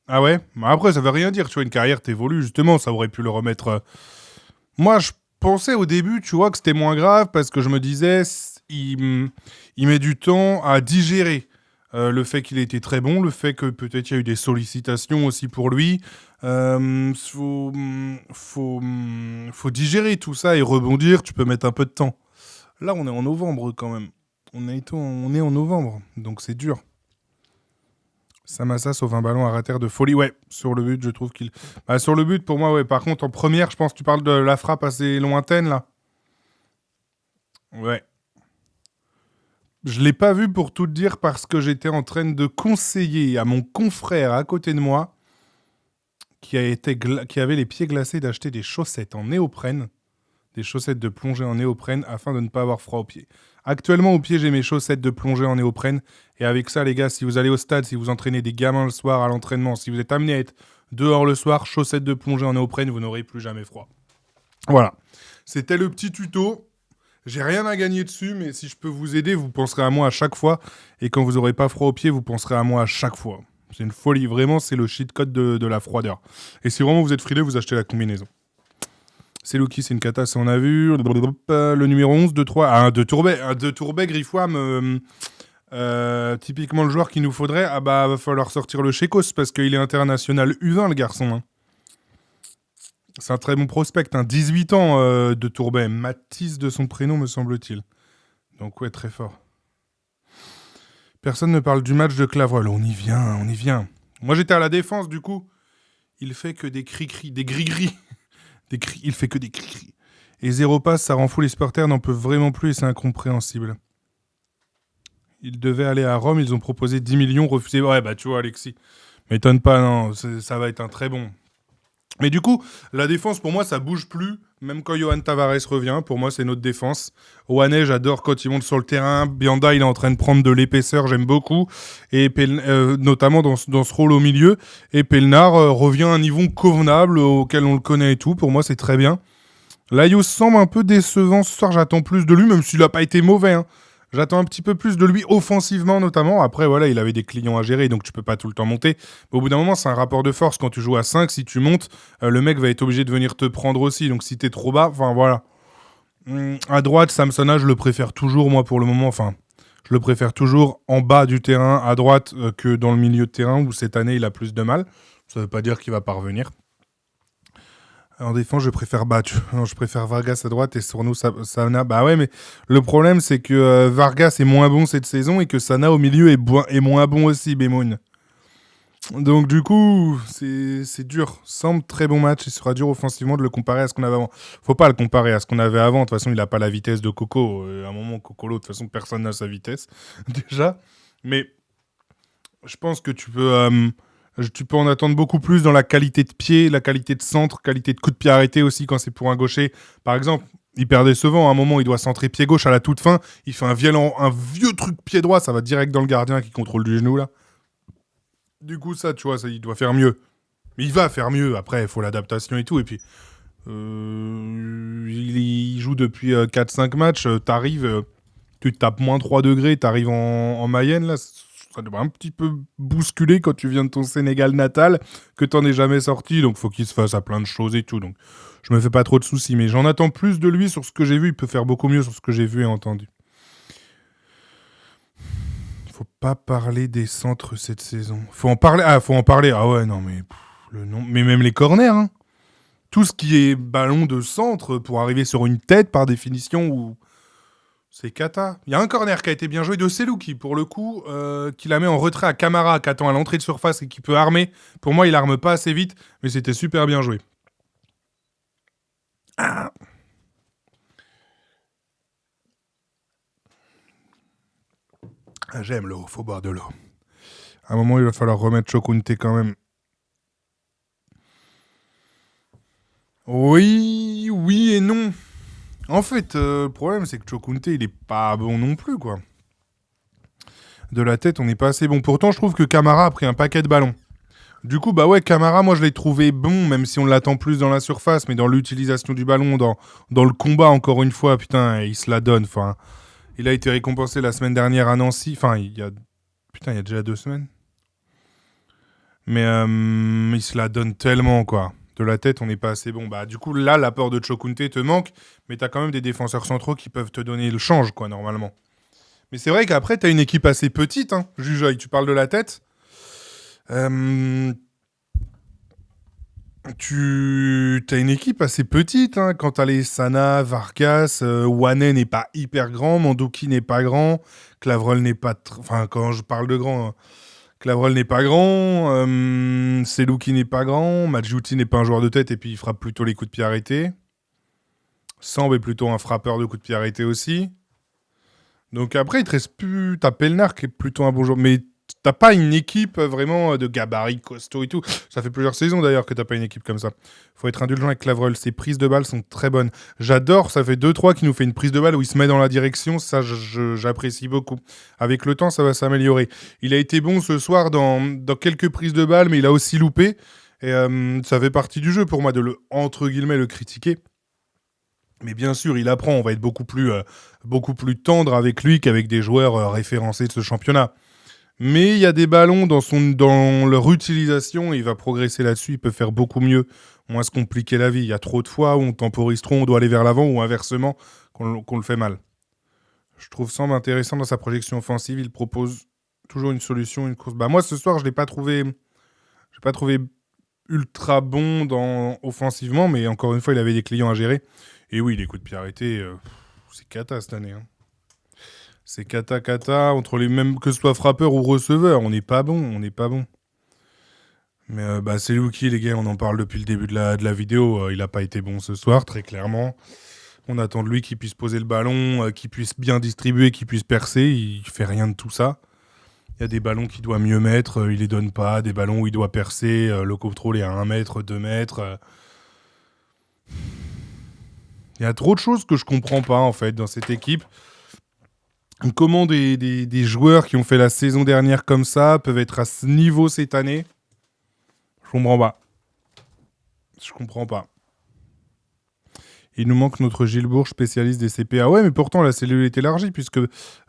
Ah ouais? Bah après, ça veut rien dire, tu vois. Une carrière t'évolue, justement, ça aurait pu le remettre. Moi, je pensais au début, tu vois, que c'était moins grave parce que je me disais, il met du temps à digérer le fait qu'il ait été très bon, le fait que peut-être il y a eu des sollicitations aussi pour lui. Faut digérer tout ça et rebondir, tu peux mettre un peu de temps. Là, on est en novembre quand même. On est en novembre, donc c'est dur. Samassa sauve un ballon à rater de folie. Ouais, sur le but, je trouve qu'il... Bah, sur le but, pour moi, ouais. Par contre, en première, je pense que tu parles de la frappe assez lointaine, là. Ouais. Je l'ai pas vu pour tout te dire parce que j'étais en train de conseiller à mon confrère à côté de moi qui avait les pieds glacés d'acheter des chaussettes en néoprène, des chaussettes de plongée en néoprène afin de ne pas avoir froid aux pieds. Actuellement, au pied, j'ai mes chaussettes de plongée en néoprène. Et avec ça, les gars, si vous allez au stade, si vous entraînez des gamins le soir à l'entraînement, si vous êtes amené à être dehors le soir, chaussettes de plongée en néoprène, vous n'aurez plus jamais froid. Voilà. C'était le petit tuto. J'ai rien à gagner dessus, mais si je peux vous aider, vous penserez à moi à chaque fois. Et quand vous n'aurez pas froid aux pieds, vous penserez à moi à chaque fois. C'est une folie. Vraiment, c'est le cheat code de la froideur. Et si vraiment vous êtes frileux, vous achetez la combinaison. C'est Lucky, c'est une cata, ça on a vu. Le numéro 11, 2-3. Ah, un 2 Tourbet, Griffouam. Typiquement le joueur qu'il nous faudrait. Ah bah, va falloir sortir le Chécos parce qu'il est international U20, le garçon. Hein. C'est un très bon prospect. 18 ans de Tourbet. Mathis de son prénom, me semble-t-il. Donc, ouais, très fort. Personne ne parle du match de Clavroil. On y vient. Moi, j'étais à la défense, du coup. Il fait que des cris-cris, des gris-gris. Il fait que des cris. Et 0 passe, ça rend fou, les supporters n'en peuvent vraiment plus et c'est incompréhensible. Ils devaient aller à Rome, ils ont proposé 10 millions, refusé. Ouais, bah tu vois, Alexis, m'étonne pas, non, ça va être un très bon. Mais du coup, la défense, pour moi, ça bouge plus, même quand Johan Tavares revient. Pour moi, c'est notre défense. Oane, j'adore quand il monte sur le terrain. Bianda, il est en train de prendre de l'épaisseur, j'aime beaucoup. Et notamment dans ce rôle au milieu. Et Pelnar revient à un niveau convenable auquel on le connaît et tout. Pour moi, c'est très bien. Laios semble un peu décevant ce soir. J'attends plus de lui, même s'il n'a pas été mauvais. Hein. J'attends un petit peu plus de lui, offensivement notamment. Après, voilà, il avait des clients à gérer, donc tu peux pas tout le temps monter. Mais au bout d'un moment, c'est un rapport de force. Quand tu joues à 5, si tu montes, le mec va être obligé de venir te prendre aussi. Donc si t'es trop bas, enfin voilà. À droite, Samsona, je le préfère toujours, moi, pour le moment. Enfin, je le préfère toujours en bas du terrain, à droite, que dans le milieu de terrain, où cette année, il a plus de mal. Ça veut pas dire qu'il va pas revenir. En défense, je préfère je préfère Vargas à droite et Sorno Sana. Bah ouais, mais le problème, c'est que Vargas est moins bon cette saison et que Sana au milieu est moins bon aussi, Bemoun. Donc du coup, c'est dur. Semble très bon match. Il sera dur offensivement de le comparer à ce qu'on avait avant. Faut pas le comparer à ce qu'on avait avant. De toute façon, il a pas la vitesse de Coco. À un moment, Coco, de toute façon, personne n'a sa vitesse déjà. Mais je pense que tu peux en attendre beaucoup plus dans la qualité de pied, la qualité de centre, qualité de coup de pied arrêté aussi quand c'est pour un gaucher. Par exemple, hyper décevant. À un moment, il doit centrer pied gauche à la toute fin. Il fait un vieux truc pied droit. Ça va direct dans le gardien qui contrôle du genou là. Du coup, ça, tu vois, il doit faire mieux. Mais il va faire mieux. Après, il faut l'adaptation et tout. Et puis, il joue depuis 4-5 matchs. T'arrives, tu te tapes moins 3 degrés. T'arrives en Mayenne, là. Ça doit un petit peu bousculer quand tu viens de ton Sénégal natal, que t'en es jamais sorti. Donc, faut qu'il se fasse à plein de choses et tout. Donc, je me fais pas trop de soucis. Mais j'en attends plus de lui sur ce que j'ai vu. Il peut faire beaucoup mieux sur ce que j'ai vu et entendu. Faut pas parler des centres cette saison. Faut en parler. Ah, faut en parler. Ah ouais, non, mais le nom. Mais même les corners, hein. Tout ce qui est ballon de centre pour arriver sur une tête, par définition, ou c'est cata. Il y a un corner qui a été bien joué de Selou qui, pour le coup, qui la met en retrait à Camara, qui attend à l'entrée de surface et qui peut armer. Pour moi, il arme pas assez vite, mais c'était super bien joué. Ah. J'aime l'eau, faut boire de l'eau. À un moment, il va falloir remettre Chokunte quand même. Oui, oui et non. En fait, le problème, c'est que Chokunte, il est pas bon non plus, quoi. De la tête, on n'est pas assez bon. Pourtant, je trouve que Camara a pris un paquet de ballons. Du coup, bah ouais, Camara, moi, je l'ai trouvé bon, même si on l'attend plus dans la surface, mais dans l'utilisation du ballon, dans le combat, encore une fois, putain, il se la donne. Enfin, il a été récompensé la semaine dernière à Nancy. Enfin, il y a déjà 2 semaines. Mais il se la donne tellement, quoi. De la tête, on n'est pas assez bon. Bah, du coup, là, l'apport de Chokunte te manque, mais t'as quand même des défenseurs centraux qui peuvent te donner le change, quoi, normalement. Mais c'est vrai qu'après, t'as une équipe assez petite, hein. Jujoy, tu parles de la tête. Tu as une équipe assez petite, hein. Quand t'as les Sana, Vargas, Wane n'est pas hyper grand, Mandouki n'est pas grand, Clavreul n'est pas... Enfin, quand je parle de grand... Clavreul n'est pas grand, Selouki n'est pas grand, Madjouti n'est pas un joueur de tête et puis il frappe plutôt les coups de pied arrêtés. Samb est plutôt un frappeur de coups de pied arrêtés aussi. Donc après, il te reste plus... T'as Pelnar qui est plutôt un bon joueur, mais t'as pas une équipe vraiment de gabarit costaud et tout. Ça fait plusieurs saisons d'ailleurs que t'as pas une équipe comme ça. Faut être indulgent avec Clavreul. Ses prises de balles sont très bonnes. J'adore, ça fait 2-3 qui nous fait une prise de balle où il se met dans la direction. Ça, j'apprécie beaucoup. Avec le temps, ça va s'améliorer. Il a été bon ce soir dans quelques prises de balles, mais il a aussi loupé. Et ça fait partie du jeu pour moi de entre guillemets, le critiquer. Mais bien sûr, il apprend. On va être beaucoup plus tendre avec lui qu'avec des joueurs référencés de ce championnat. Mais il y a des ballons dans leur utilisation, il va progresser là-dessus, il peut faire beaucoup mieux, moins se compliquer la vie. Il y a trop de fois où on temporise trop, on doit aller vers l'avant, ou inversement, qu'on le fait mal. Je trouve Samb intéressant dans sa projection offensive, il propose toujours une solution, une course. Bah moi ce soir, je l'ai pas trouvé ultra bon offensivement, mais encore une fois, il avait des clients à gérer. Et oui, les coups de pied arrêtés, c'est cata cette année, hein. C'est cata, entre les mêmes que ce soit frappeur ou receveur. On n'est pas bon. Mais c'est Luki, les gars, on en parle depuis le début de la vidéo. Il n'a pas été bon ce soir, très clairement. On attend de lui qu'il puisse poser le ballon, qu'il puisse bien distribuer, qu'il puisse percer. Il fait rien de tout ça. Il y a des ballons qu'il doit mieux mettre, il les donne pas. Des ballons où il doit percer, le contrôle est à 1 mètre, 2 mètres. Il y a trop de choses que je comprends pas, en fait, dans cette équipe. Comment des joueurs qui ont fait la saison dernière comme ça peuvent être à ce niveau cette année? Je comprends pas. Il nous manque notre Gilles Bourges, spécialiste des CPA. Ouais, mais pourtant, la cellule est élargie, puisque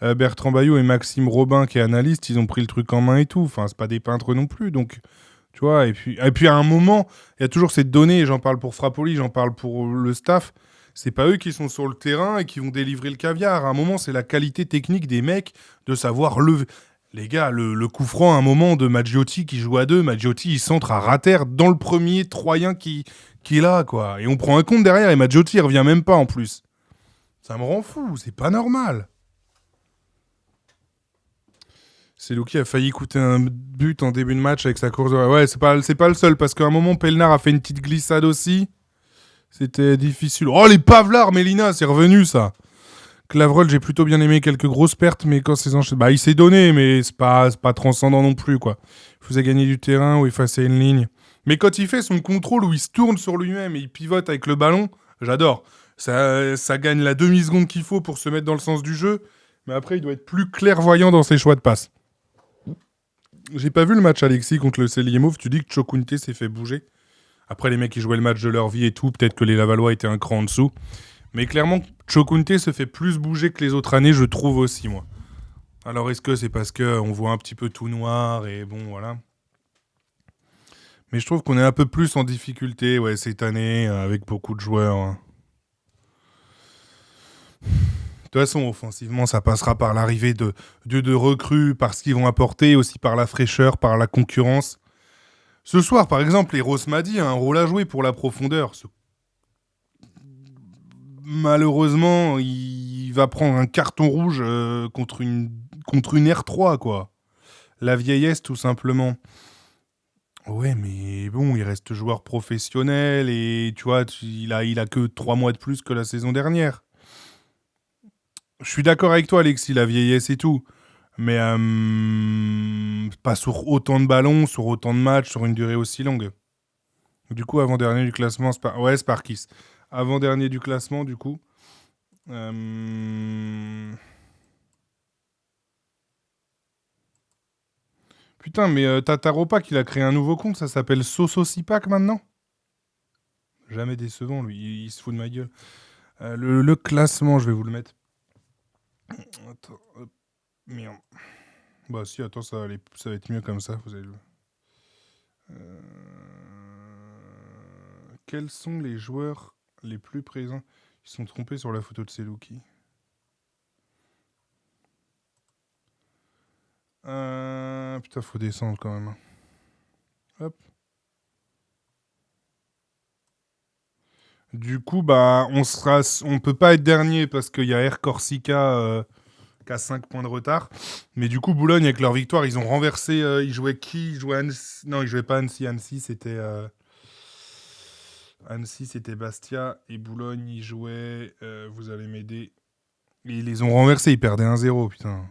Bertrand Bayot et Maxime Robin, qui est analyste, ils ont pris le truc en main et tout. Enfin, c'est pas des peintres non plus, donc... Tu vois, et puis à un moment, il y a toujours cette donnée, et j'en parle pour Frappoli, j'en parle pour le staff, c'est pas eux qui sont sur le terrain et qui vont délivrer le caviar. À un moment, c'est la qualité technique des mecs de savoir lever. Les gars, le coup franc, à un moment, de Maggiotti qui joue à deux, Maggiotti, il centre à rater dans le premier Troyen qui est là, quoi. Et on prend un compte derrière et Maggiotti, il revient même pas en plus. Ça me rend fou, c'est pas normal. C'est Luki a failli coûter un but en début de match avec sa course. Ouais, c'est pas le seul, parce qu'à un moment, Pelnar a fait une petite glissade aussi. C'était difficile. Oh, les Pavlars, Mélina, c'est revenu, ça. Clavreul, j'ai plutôt bien aimé quelques grosses pertes, mais quand ses enchaînements... Bah, il s'est donné, mais c'est pas transcendant non plus, quoi. Il faisait gagner du terrain ou effacer une ligne. Mais quand il fait son contrôle où il se tourne sur lui-même et il pivote avec le ballon, j'adore. Ça gagne la demi-seconde qu'il faut pour se mettre dans le sens du jeu, mais après, il doit être plus clairvoyant dans ses choix de passe. J'ai pas vu le match, Alexis, contre le Céliemov. Tu dis que Chokunte s'est fait bouger. Après, les mecs, ils jouaient le match de leur vie et tout. Peut-être que les Lavallois étaient un cran en dessous. Mais clairement, Chokunte se fait plus bouger que les autres années, je trouve aussi, moi. Alors, est-ce que c'est parce qu'on voit un petit peu tout noir et bon, voilà. Mais je trouve qu'on est un peu plus en difficulté, ouais, cette année, avec beaucoup de joueurs. Hein. De toute façon, offensivement, ça passera par l'arrivée de recrues, par ce qu'ils vont apporter, aussi par la fraîcheur, par la concurrence. Ce soir, par exemple, Eros Madi a un rôle à jouer pour la profondeur. Malheureusement, il va prendre un carton rouge contre une R3, quoi. La vieillesse, tout simplement. Ouais, mais bon, il reste joueur professionnel et tu vois, il a que 3 mois de plus que la saison dernière. Je suis d'accord avec toi, Alexis, la vieillesse et tout. Mais pas sur autant de ballons, sur autant de matchs, sur une durée aussi longue. Du coup, avant-dernier du classement, ouais, Sparkis. Avant-dernier du classement, du coup. Putain, mais Tataropak, il a créé un nouveau compte, ça s'appelle Soso Sipak maintenant. Jamais décevant, lui, il se fout de ma gueule. Le classement, je vais vous le mettre. Attends, hop, merde. Bah si, attends, ça va être mieux comme ça, vous allez le... Quels sont les joueurs les plus présents? Ils sont trompés sur la photo de Selouki. Putain, faut descendre quand même. Hop. Du coup, bah, on peut pas être dernier parce qu'il y a Air Corsica qui a 5 points de retard. Mais du coup, Boulogne, avec leur victoire, ils ont renversé. Ils jouaient qui? Ils jouaient Annecy. Non, ils jouaient pas Annecy. Annecy, c'était Bastia. Et Boulogne, ils jouaient. Vous allez m'aider. Et ils les ont renversés. Ils perdaient 1-0, putain.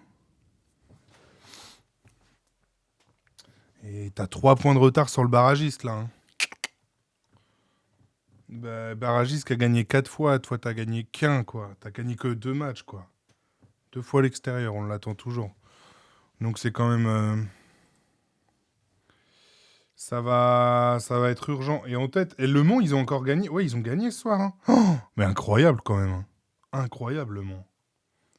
Et t'as 3 points de retard sur le barragiste, là. Hein. Bah, barragiste qui a gagné 4 fois. Toi, t'as gagné qu'un, quoi. T'as gagné que 2 matchs, quoi. 2 fois à l'extérieur, on l'attend toujours. Donc c'est quand même... ça va être urgent. Et en tête, et Le Mans, ils ont encore gagné. Ouais, ils ont gagné ce soir. Hein. Oh, mais incroyable quand même. Hein. Incroyable, Le Mans.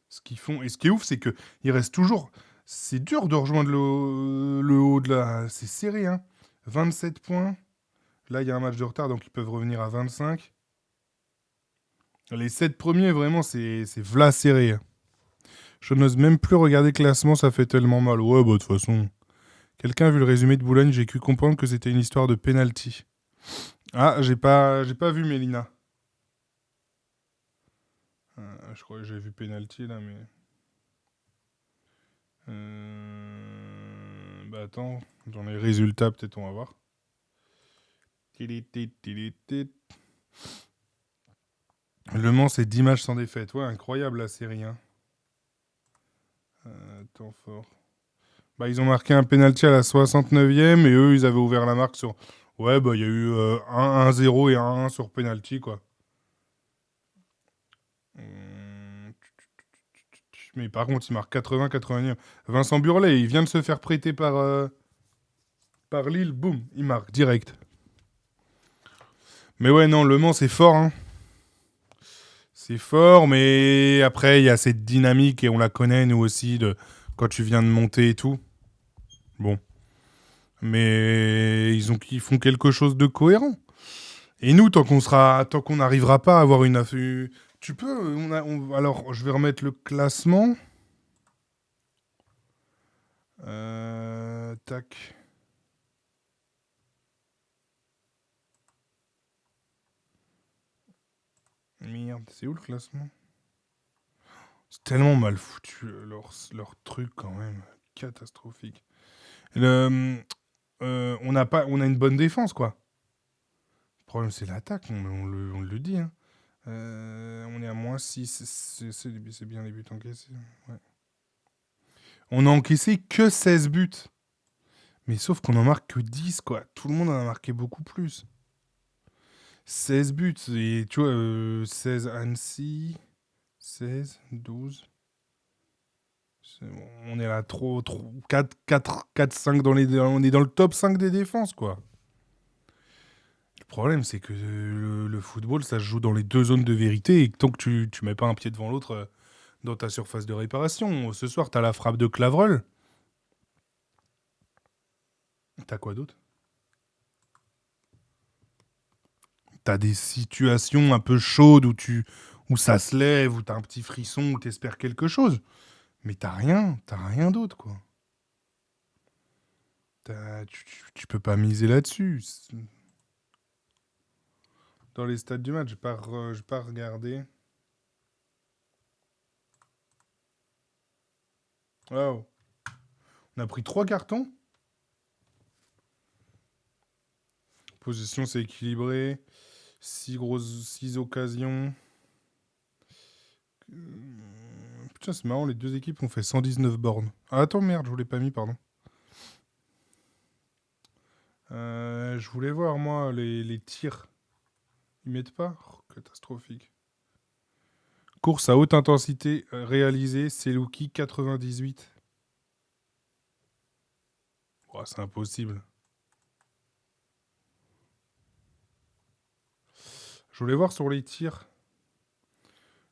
Ce qu'ils font. Et ce qui est ouf, c'est que il reste toujours... C'est dur de rejoindre le haut de la... C'est serré, hein. 27 points. Là, il y a un match de retard, donc ils peuvent revenir à 25. Les 7 premiers, vraiment, c'est v'là serré. Hein. Je n'ose même plus regarder le classement, ça fait tellement mal. Ouais, bah de toute façon... Quelqu'un a vu le résumé de Boulogne, j'ai cru comprendre que c'était une histoire de penalty. Ah, j'ai pas vu Mélina. Je crois que j'ai vu penalty là, mais... Bah attends, dans les résultats, peut-être on va voir. Le Mans, c'est 10 matchs sans défaite. Ouais, incroyable la série. Hein. Temps fort. Bah, ils ont marqué un penalty à la 69e et eux, ils avaient ouvert la marque sur... Ouais, bah, il y a eu 1-0 et 1-1 sur penalty, quoi. Mais par contre, il marque 80-81. Vincent Burlet, il vient de se faire prêter par Lille. Boum, il marque direct. Mais ouais, non, Le Mans, c'est fort. Hein. C'est fort, mais après, il y a cette dynamique, et on la connaît, nous aussi, de quand tu viens de monter et tout. Bon. Mais ils font quelque chose de cohérent. Et nous, tant qu'on n'arrivera pas à avoir une tu peux, alors, je vais remettre le classement. Tac. Merde, c'est où le classement? C'est tellement mal foutu, leur truc, quand même. Catastrophique. On a une bonne défense, quoi. Le problème, c'est l'attaque, on le dit. Hein. On est à -6, c'est bien les buts encaissés. Ouais. On a encaissé que 16 buts. Mais sauf qu'on en marque que 10, quoi. Tout le monde en a marqué beaucoup plus. 16 buts, et tu vois, 16 Annecy, 16, 12. On est là, 4, 5 on est dans le top 5 des défenses, quoi. Le problème, c'est que le football, ça se joue dans les deux zones de vérité, et tant que tu mets pas un pied devant l'autre dans ta surface de réparation. Ce soir, t'as la frappe de Clavreul. T'as quoi d'autre? T'as des situations un peu chaudes où ça se lève, où t'as un petit frisson, où t'espères quelque chose. Mais t'as rien d'autre, quoi. Tu peux pas miser là-dessus. Dans les stades du match, j'ai pas regardé. Wow. On a pris 3 cartons. Position, c'est équilibré. 6 occasions. Putain, c'est marrant, les deux équipes ont fait 119 bornes. Ah, attends, merde, je vous l'ai pas mis, pardon. Je voulais voir, moi, les tirs. Ils mettent pas? Oh, catastrophique. Course à haute intensité réalisée, c'est Luki 98. Oh, c'est impossible. Je voulais voir sur les tirs.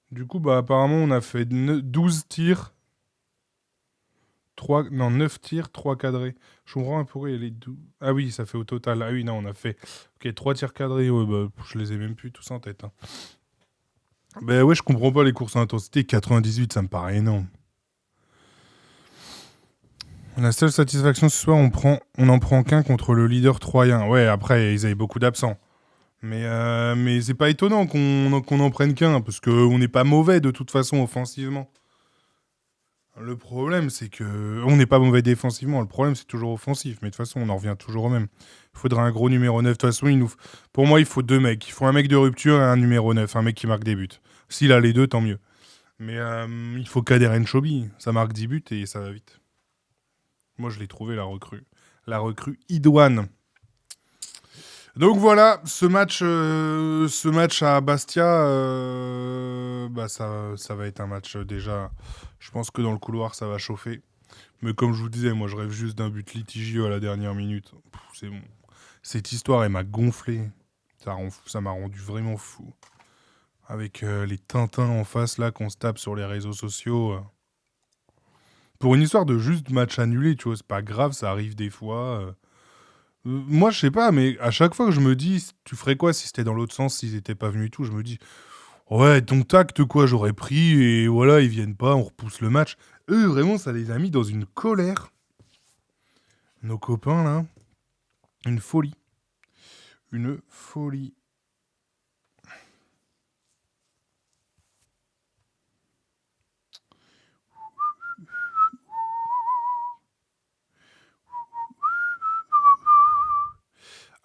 Du coup, bah apparemment, on a fait 12 tirs. 9 tirs, 3 cadrés. Je comprends un pourri, les 12. Ah oui, ça fait au total. Ah oui, non, on a fait. Ok, 3 tirs cadrés. Ouais, bah, je les ai même plus tous en tête. Hein. Ben ouais, je comprends pas les courses à intensité. 98, ça me paraît énorme. La seule satisfaction ce soir, on en prend qu'un contre le leader troyen. Ouais, après, ils avaient beaucoup d'absents. Mais c'est pas étonnant qu'on en prenne qu'un, parce qu'on n'est pas mauvais de toute façon offensivement. Le problème, c'est que on n'est pas mauvais défensivement. Le problème, c'est toujours offensif. Mais de toute façon, on en revient toujours au même. Il faudra un gros numéro 9. De toute façon, pour moi, il faut deux mecs. Il faut un mec de rupture et un numéro 9. Un mec qui marque des buts. S'il a les deux, tant mieux. Mais il faut Kader Enchobi. Ça marque 10 buts et ça va vite. Moi, je l'ai trouvé, la recrue. La recrue Idouane. Donc voilà, ce match à Bastia, bah ça va être un match déjà. Je pense que dans le couloir, ça va chauffer. Mais comme je vous disais, moi, je rêve juste d'un but litigieux à la dernière minute. C'est bon. Cette histoire, elle m'a gonflé. Ça m'a rendu vraiment fou. Avec les Tintins en face, là, qu'on se tape sur les réseaux sociaux. Pour une histoire de juste match annulé, tu vois, c'est pas grave, ça arrive des fois. Moi, je sais pas, mais à chaque fois que je me dis, tu ferais quoi si c'était dans l'autre sens, s'ils étaient pas venus et tout, je me dis, ouais, ton tact, quoi, j'aurais pris, et voilà, ils viennent pas, on repousse le match. Eux, vraiment, ça les a mis dans une colère. Nos copains, là. Une folie. Une folie.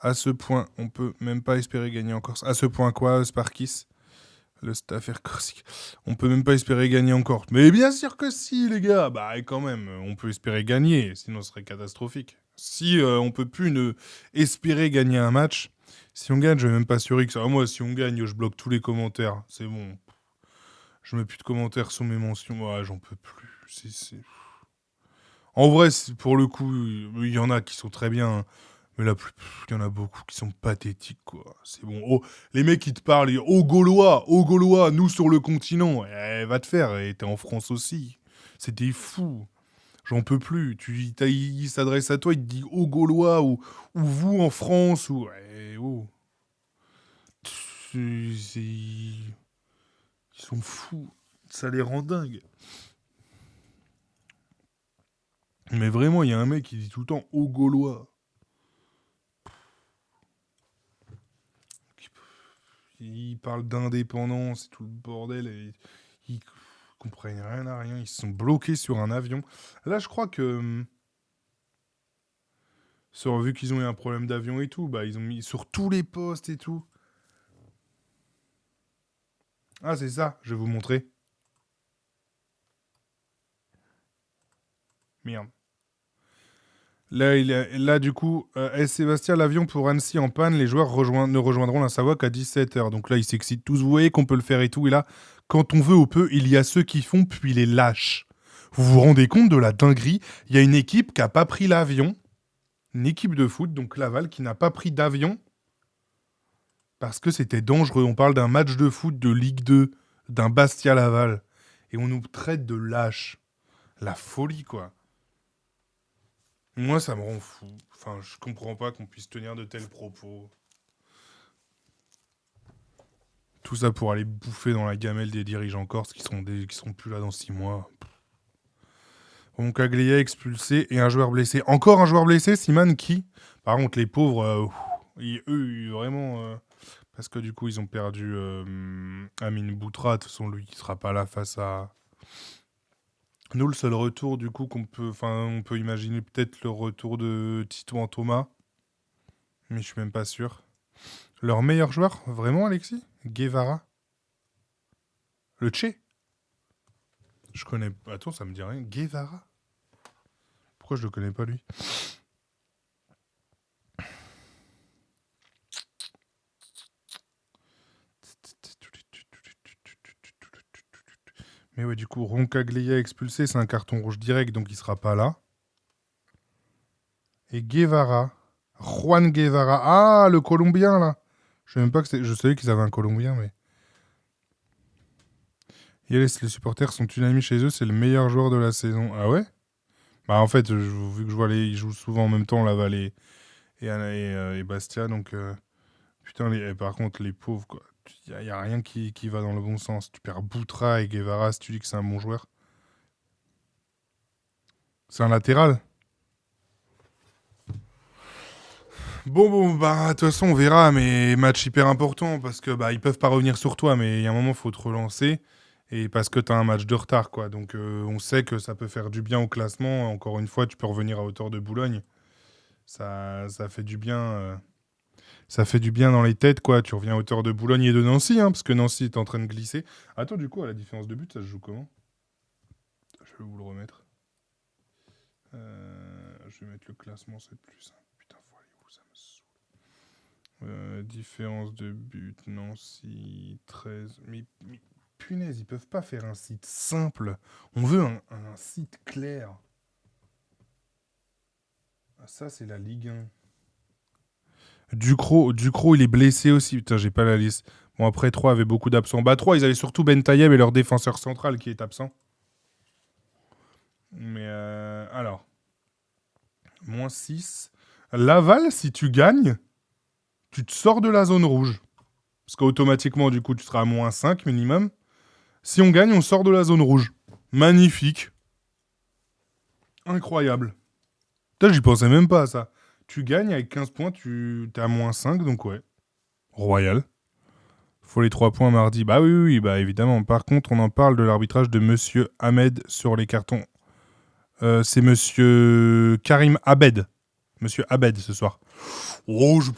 À ce point, on peut même pas espérer gagner encore. À ce point quoi, Sparkis? Le staff Air Corsica. On peut même pas espérer gagner encore. Mais bien sûr que si, les gars. Bah, quand même, on peut espérer gagner, sinon ce serait catastrophique. Si on peut plus espérer gagner un match, si on gagne, je vais même pas sur X. Alors moi, si on gagne, je bloque tous les commentaires. C'est bon. Je mets plus de commentaires sous mes mentions. Ouais, j'en peux plus. En vrai, pour le coup, il y en a qui sont très bien. Hein. Mais là, il y en a beaucoup qui sont pathétiques, quoi. C'est bon. Oh, les mecs qui te parlent, oh Gaulois, nous sur le continent. Va te faire, t'es en France aussi. C'était fou. J'en peux plus. Il s'adresse à toi, il te dit oh Gaulois ou vous en France ou. Oh. Ils sont fous. Ça les rend dingues. Mais vraiment, il y a un mec qui dit tout le temps oh Gaulois. Ils parlent d'indépendance et tout le bordel. Et ils comprennent rien à rien. Ils se sont bloqués sur un avion. Là, je crois que. Vu qu'ils ont eu un problème d'avion et tout, bah ils ont mis sur tous les postes et tout. Ah, c'est ça, je vais vous montrer. Merde. Là, du coup, S. Sébastien, l'avion pour Annecy en panne, les joueurs ne rejoindront la Savoie qu'à 17h. Donc là, ils s'excitent tous. Vous voyez qu'on peut le faire et tout. Et là, quand on veut ou peu, il y a ceux qui font, puis les lâchent. Vous vous rendez compte de la dinguerie? Il y a une équipe qui n'a pas pris l'avion. Une équipe de foot, donc Laval, qui n'a pas pris d'avion parce que c'était dangereux. On parle d'un match de foot de Ligue 2, d'un Bastia-Laval. Et on nous traite de lâches. La folie, quoi. Moi, ça me rend fou. Enfin, je comprends pas qu'on puisse tenir de tels propos. Tout ça pour aller bouffer dans la gamelle des dirigeants corses qui seront plus là dans 6 mois. Roncaglia expulsé et un joueur blessé. Encore un joueur blessé, Siman, qui? Par contre, les pauvres, eux, vraiment... parce que du coup, ils ont perdu Amine Boutra. De toute façon, lui, qui sera pas là face à... Nous, le seul retour, du coup, on peut imaginer peut-être le retour de Titouan Thomas. Mais je suis même pas sûr. Leur meilleur joueur, vraiment, Alexis? Guevara? Le Tché? Je connais... Attends, ça me dit rien. Guevara? Pourquoi je le connais pas, lui? Mais ouais, du coup, Roncaglia expulsé, c'est un carton rouge direct, donc il sera pas là. Et Guevara. Juan Guevara. Ah, le Colombien, là. Je sais même pas que c'est... Je savais qu'ils avaient un Colombien, mais... Les supporters sont unanimes chez eux, c'est le meilleur joueur de la saison. Ah ouais? Bah en fait, vu que je vois ils jouent souvent en même temps, Laval et Bastia, donc... Putain, par contre, les pauvres, quoi. Il n'y a rien qui va dans le bon sens. Tu perds Boutra et Guevara si tu dis que c'est un bon joueur. C'est un latéral. Bon, bah, de toute façon, on verra, mais match hyper important, parce que, bah, ils peuvent pas revenir sur toi, mais il y a un moment, faut te relancer, et parce que t'as un match de retard, quoi. Donc, on sait que ça peut faire du bien au classement. Encore une fois, tu peux revenir à hauteur de Boulogne. Ça fait du bien... Ça fait du bien dans les têtes, quoi. Tu reviens à hauteur de Boulogne et de Nancy, hein, parce que Nancy est en train de glisser. Attends, du coup, à la différence de but, ça se joue comment? Je vais vous le remettre. Je vais mettre le classement, c'est plus simple. Putain, faut aller où? Ça me saoule. Différence de but, Nancy, 13. Mais punaise, ils peuvent pas faire un site simple. On veut un site clair. Ah, ça, c'est la Ligue 1. Ducrot, il est blessé aussi. Putain, j'ai pas la liste. Bon, après, 3 avait beaucoup d'absents. Bah, 3, ils avaient surtout Ben Tayeb et leur défenseur central qui est absent. Mais alors, moins 6. Laval, si tu gagnes, tu te sors de la zone rouge. Parce qu'automatiquement, du coup, tu seras à moins 5 minimum. Si on gagne, on sort de la zone rouge. Magnifique. Incroyable. Putain, j'y pensais même pas à ça. Tu gagnes avec 15 points, t'es à moins 5, donc ouais. Royal. Faut les 3 points mardi. Bah oui, bah évidemment. Par contre, on en parle de l'arbitrage de Monsieur Ahmed sur les cartons. C'est Monsieur Karim Abed. Monsieur Abed ce soir. Oh, j'ai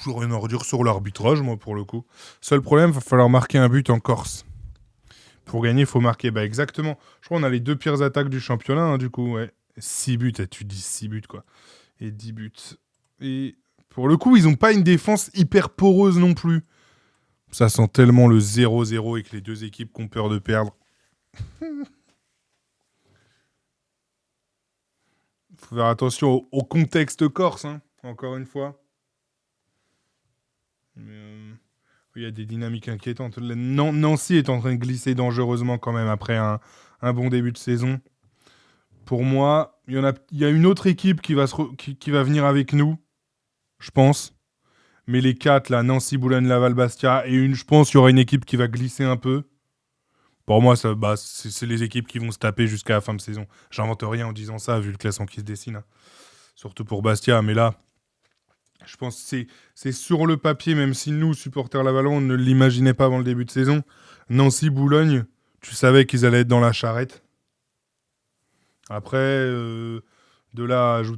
rien à redire sur l'arbitrage, moi, pour le coup. Seul problème, va falloir marquer un but en Corse. Pour gagner, il faut marquer. Bah exactement. Je crois qu'on a les 2 pires attaques du championnat, hein, du coup, ouais. 6 buts, tu dis 6 buts, quoi. Et 10 buts. Et pour le coup, ils n'ont pas une défense hyper poreuse non plus. Ça sent tellement le 0-0 et que les deux équipes qui ont peur de perdre. Faut faire attention au contexte corse. Hein. encore une fois. Il y a des dynamiques inquiétantes. Nancy est en train de glisser dangereusement quand même après un bon début de saison. Pour moi, il y a une autre équipe qui va venir avec nous, je pense. Mais les 4, là, Nancy, Boulogne, Laval, Bastia, je pense qu'il y aura une équipe qui va glisser un peu. Pour moi, c'est les équipes qui vont se taper jusqu'à la fin de saison. J'invente rien en disant ça, vu le classement qui se dessine. Hein. Surtout pour Bastia, mais là, je pense que c'est sur le papier, même si nous, supporters Lavallois, on ne l'imaginait pas avant le début de saison. Nancy, Boulogne, tu savais qu'ils allaient être dans la charrette. Après, de là, je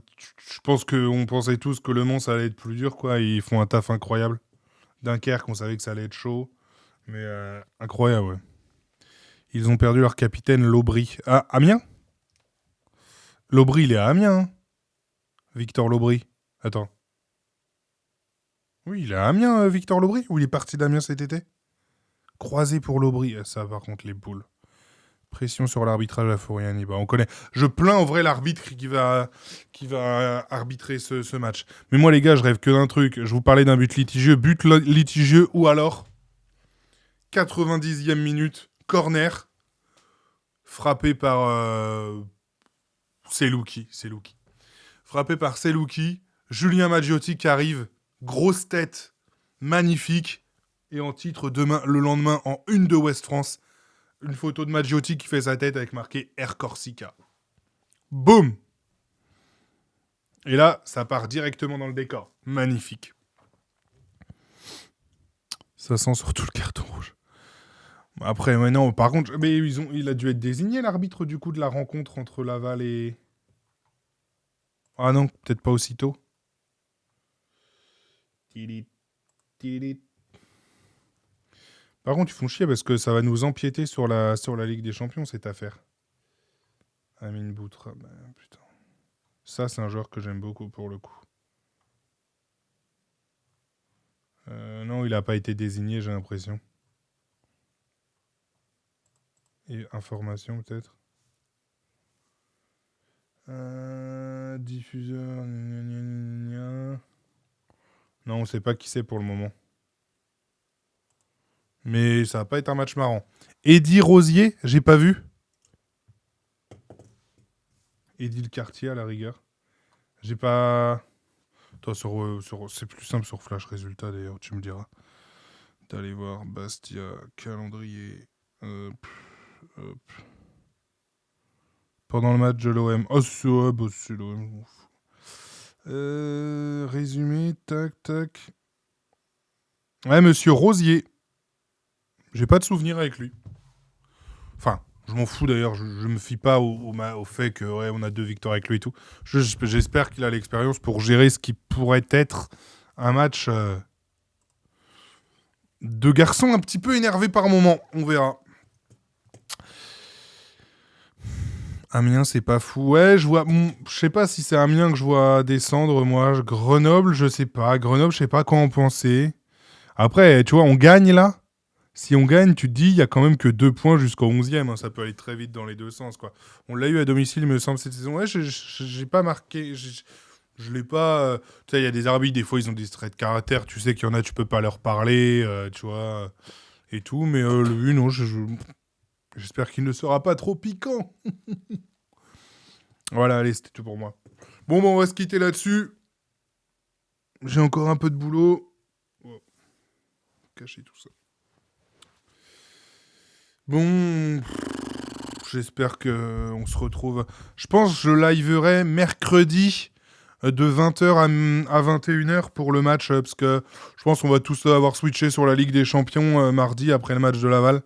pense qu'on pensait tous que Le Mans, ça allait être plus dur, quoi. Ils font un taf incroyable. Dunkerque, on savait que ça allait être chaud. Mais incroyable, ouais. Ils ont perdu leur capitaine, Lobry. Ah, Amiens ? Lobry, il est à Amiens. Hein. Victor Lobry. Attends. Oui, il est à Amiens, Victor Lobry. Ou il est parti d'Amiens cet été ? Croisé pour Lobry. Ça, par contre, les boules. Pression sur l'arbitrage à Fouriani. Bah, on connaît. Je plains en vrai l'arbitre qui va arbitrer ce match. Mais moi, les gars, je rêve que d'un truc. Je vous parlais d'un but litigieux. But litigieux ou alors 90e minute, corner, frappé par Selouki. Frappé par Selouki. Julien Maggiotti qui arrive. Grosse tête. Magnifique. Et en titre demain, le lendemain, en une de West France. Une photo de Maggiotti qui fait sa tête avec marqué Air Corsica. Boum. Et là, ça part directement dans le décor. Magnifique. Ça sent surtout le carton rouge. Après, ouais, non, par contre, mais il a dû être désigné, l'arbitre, du coup, de la rencontre entre Laval et... Ah non, peut-être pas aussitôt. Par contre, ils font chier parce que ça va nous empiéter sur la Ligue des Champions, cette affaire. Amine Boutra, bah, putain. Ça, c'est un joueur que j'aime beaucoup, pour le coup. Non, il n'a pas été désigné, j'ai l'impression. Et information, peut-être. Diffuseur... Non, on sait pas qui c'est pour le moment. Mais ça va pas être un match marrant. Eddie Rosier, j'ai pas vu. Eddie Le Quartier, à la rigueur. J'ai pas... Toi, c'est plus simple sur Flash Résultat, d'ailleurs, tu me diras. D'aller voir Bastia, calendrier... Hop. Pendant le match de l'OM. Oh, c'est l'OM, je m'en fous. Résumé, tac. Ouais, monsieur Rosier. J'ai pas de souvenir avec lui. Enfin, je m'en fous d'ailleurs, je me fie pas au fait que ouais, on a 2 victoires avec lui et tout. J'espère qu'il a l'expérience pour gérer ce qui pourrait être un match de garçon un petit peu énervé par moment. On verra. Amiens, c'est pas fou. Ouais, je sais pas si c'est Amiens que je vois descendre, moi. Grenoble, je sais pas. Grenoble, je sais pas quoi en penser. Après, tu vois, on gagne là. Si on gagne, tu te dis, il y a quand même que 2 points jusqu'au 11e. Hein, ça peut aller très vite dans les deux sens, quoi. On l'a eu à domicile, il me semble, cette saison. Ouais, j'ai pas marqué. Je l'ai pas. Tu sais, il y a des arbitres, des fois, ils ont des traits de caractère. Tu sais qu'il y en a, tu peux pas leur parler, tu vois, et tout. Mais lui, non, j'espère qu'il ne sera pas trop piquant. Voilà, allez, c'était tout pour moi. Bon, on va se quitter là-dessus. J'ai encore un peu de boulot. Oh. Cacher tout ça. Bon, j'espère qu'on se retrouve. Je pense que je liverai mercredi de 20h à 21h pour le match, parce que je pense qu'on va tous avoir switché sur la Ligue des Champions mardi après le match de Laval.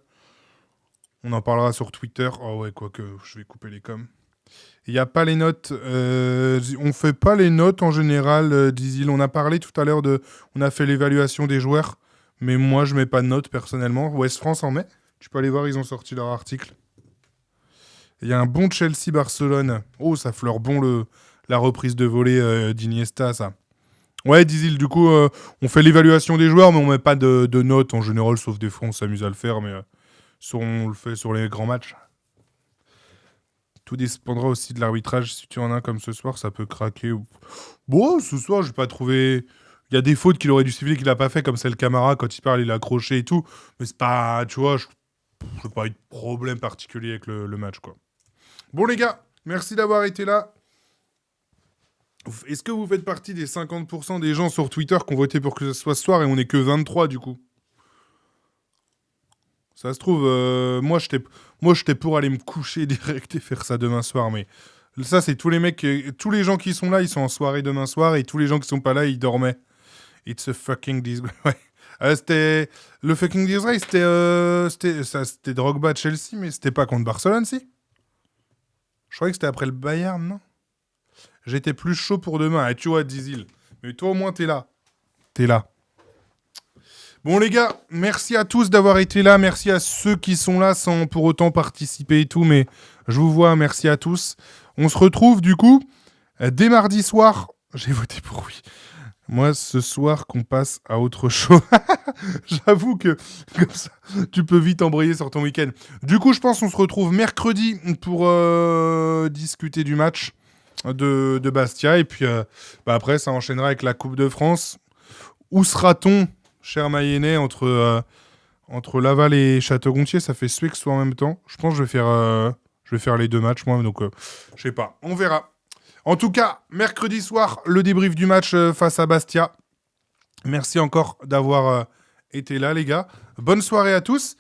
On en parlera sur Twitter. Oh ouais, quoique, je vais couper les coms. Il n'y a pas les notes. On fait pas les notes en général, Dizil. On a parlé tout à l'heure on a fait l'évaluation des joueurs, mais moi je mets pas de notes personnellement. West France en met. Tu peux aller voir, ils ont sorti leur article. Il y a un bon Chelsea-Barcelone. Oh, ça fleure bon la reprise de volée d'Iniesta, ça. Ouais, Dizil, du coup, on fait l'évaluation des joueurs, mais on met pas de notes en général, sauf des fois on s'amuse à le faire, mais on le fait sur les grands matchs. Tout dépendra aussi de l'arbitrage. Si tu en as comme ce soir, ça peut craquer. Bon, ce soir, j'ai pas trouvé. Il y a des fautes qu'il aurait dû siffler qu'il a pas fait, comme celle Camara, quand il parle, il a accroché et tout. Mais c'est pas. Tu vois, je n'ai pas eu de problème particulier avec le match, quoi. Bon, les gars, merci d'avoir été là. Est-ce que vous faites partie des 50% des gens sur Twitter qui ont voté pour que ce soit ce soir et on n'est que 23 du coup? Ça se trouve, moi j'étais pour aller me coucher direct et faire ça demain soir, mais ça c'est tous les mecs, tous les gens qui sont là, ils sont en soirée demain soir et tous les gens qui sont pas là, ils dormaient. It's a fucking disgrace. Ouais. C'était le fucking disgrace, c'était Drogba Chelsea, mais c'était pas contre Barcelone, si? Je croyais que c'était après le Bayern, non? J'étais plus chaud pour demain. Et tu vois, Dizil. Mais toi, au moins, t'es là. T'es là. Bon, les gars, merci à tous d'avoir été là. Merci à ceux qui sont là sans pour autant participer et tout. Mais je vous vois, merci à tous. On se retrouve, du coup, dès mardi soir. J'ai voté pour oui. Moi, ce soir, qu'on passe à autre chose. J'avoue que, comme ça, tu peux vite embrayer sur ton week-end. Du coup, je pense qu'on se retrouve mercredi pour discuter du match de Bastia. Et puis, après, ça enchaînera avec la Coupe de France. Où sera-t-on, cher Mayennais, entre Laval et Château-Gontier? Ça fait suer que ce soit en même temps. Je pense que je vais faire les deux matchs, moi. Donc, je sais pas. On verra. En tout cas, mercredi soir, le débrief du match face à Bastia. Merci encore d'avoir été là, les gars. Bonne soirée à tous.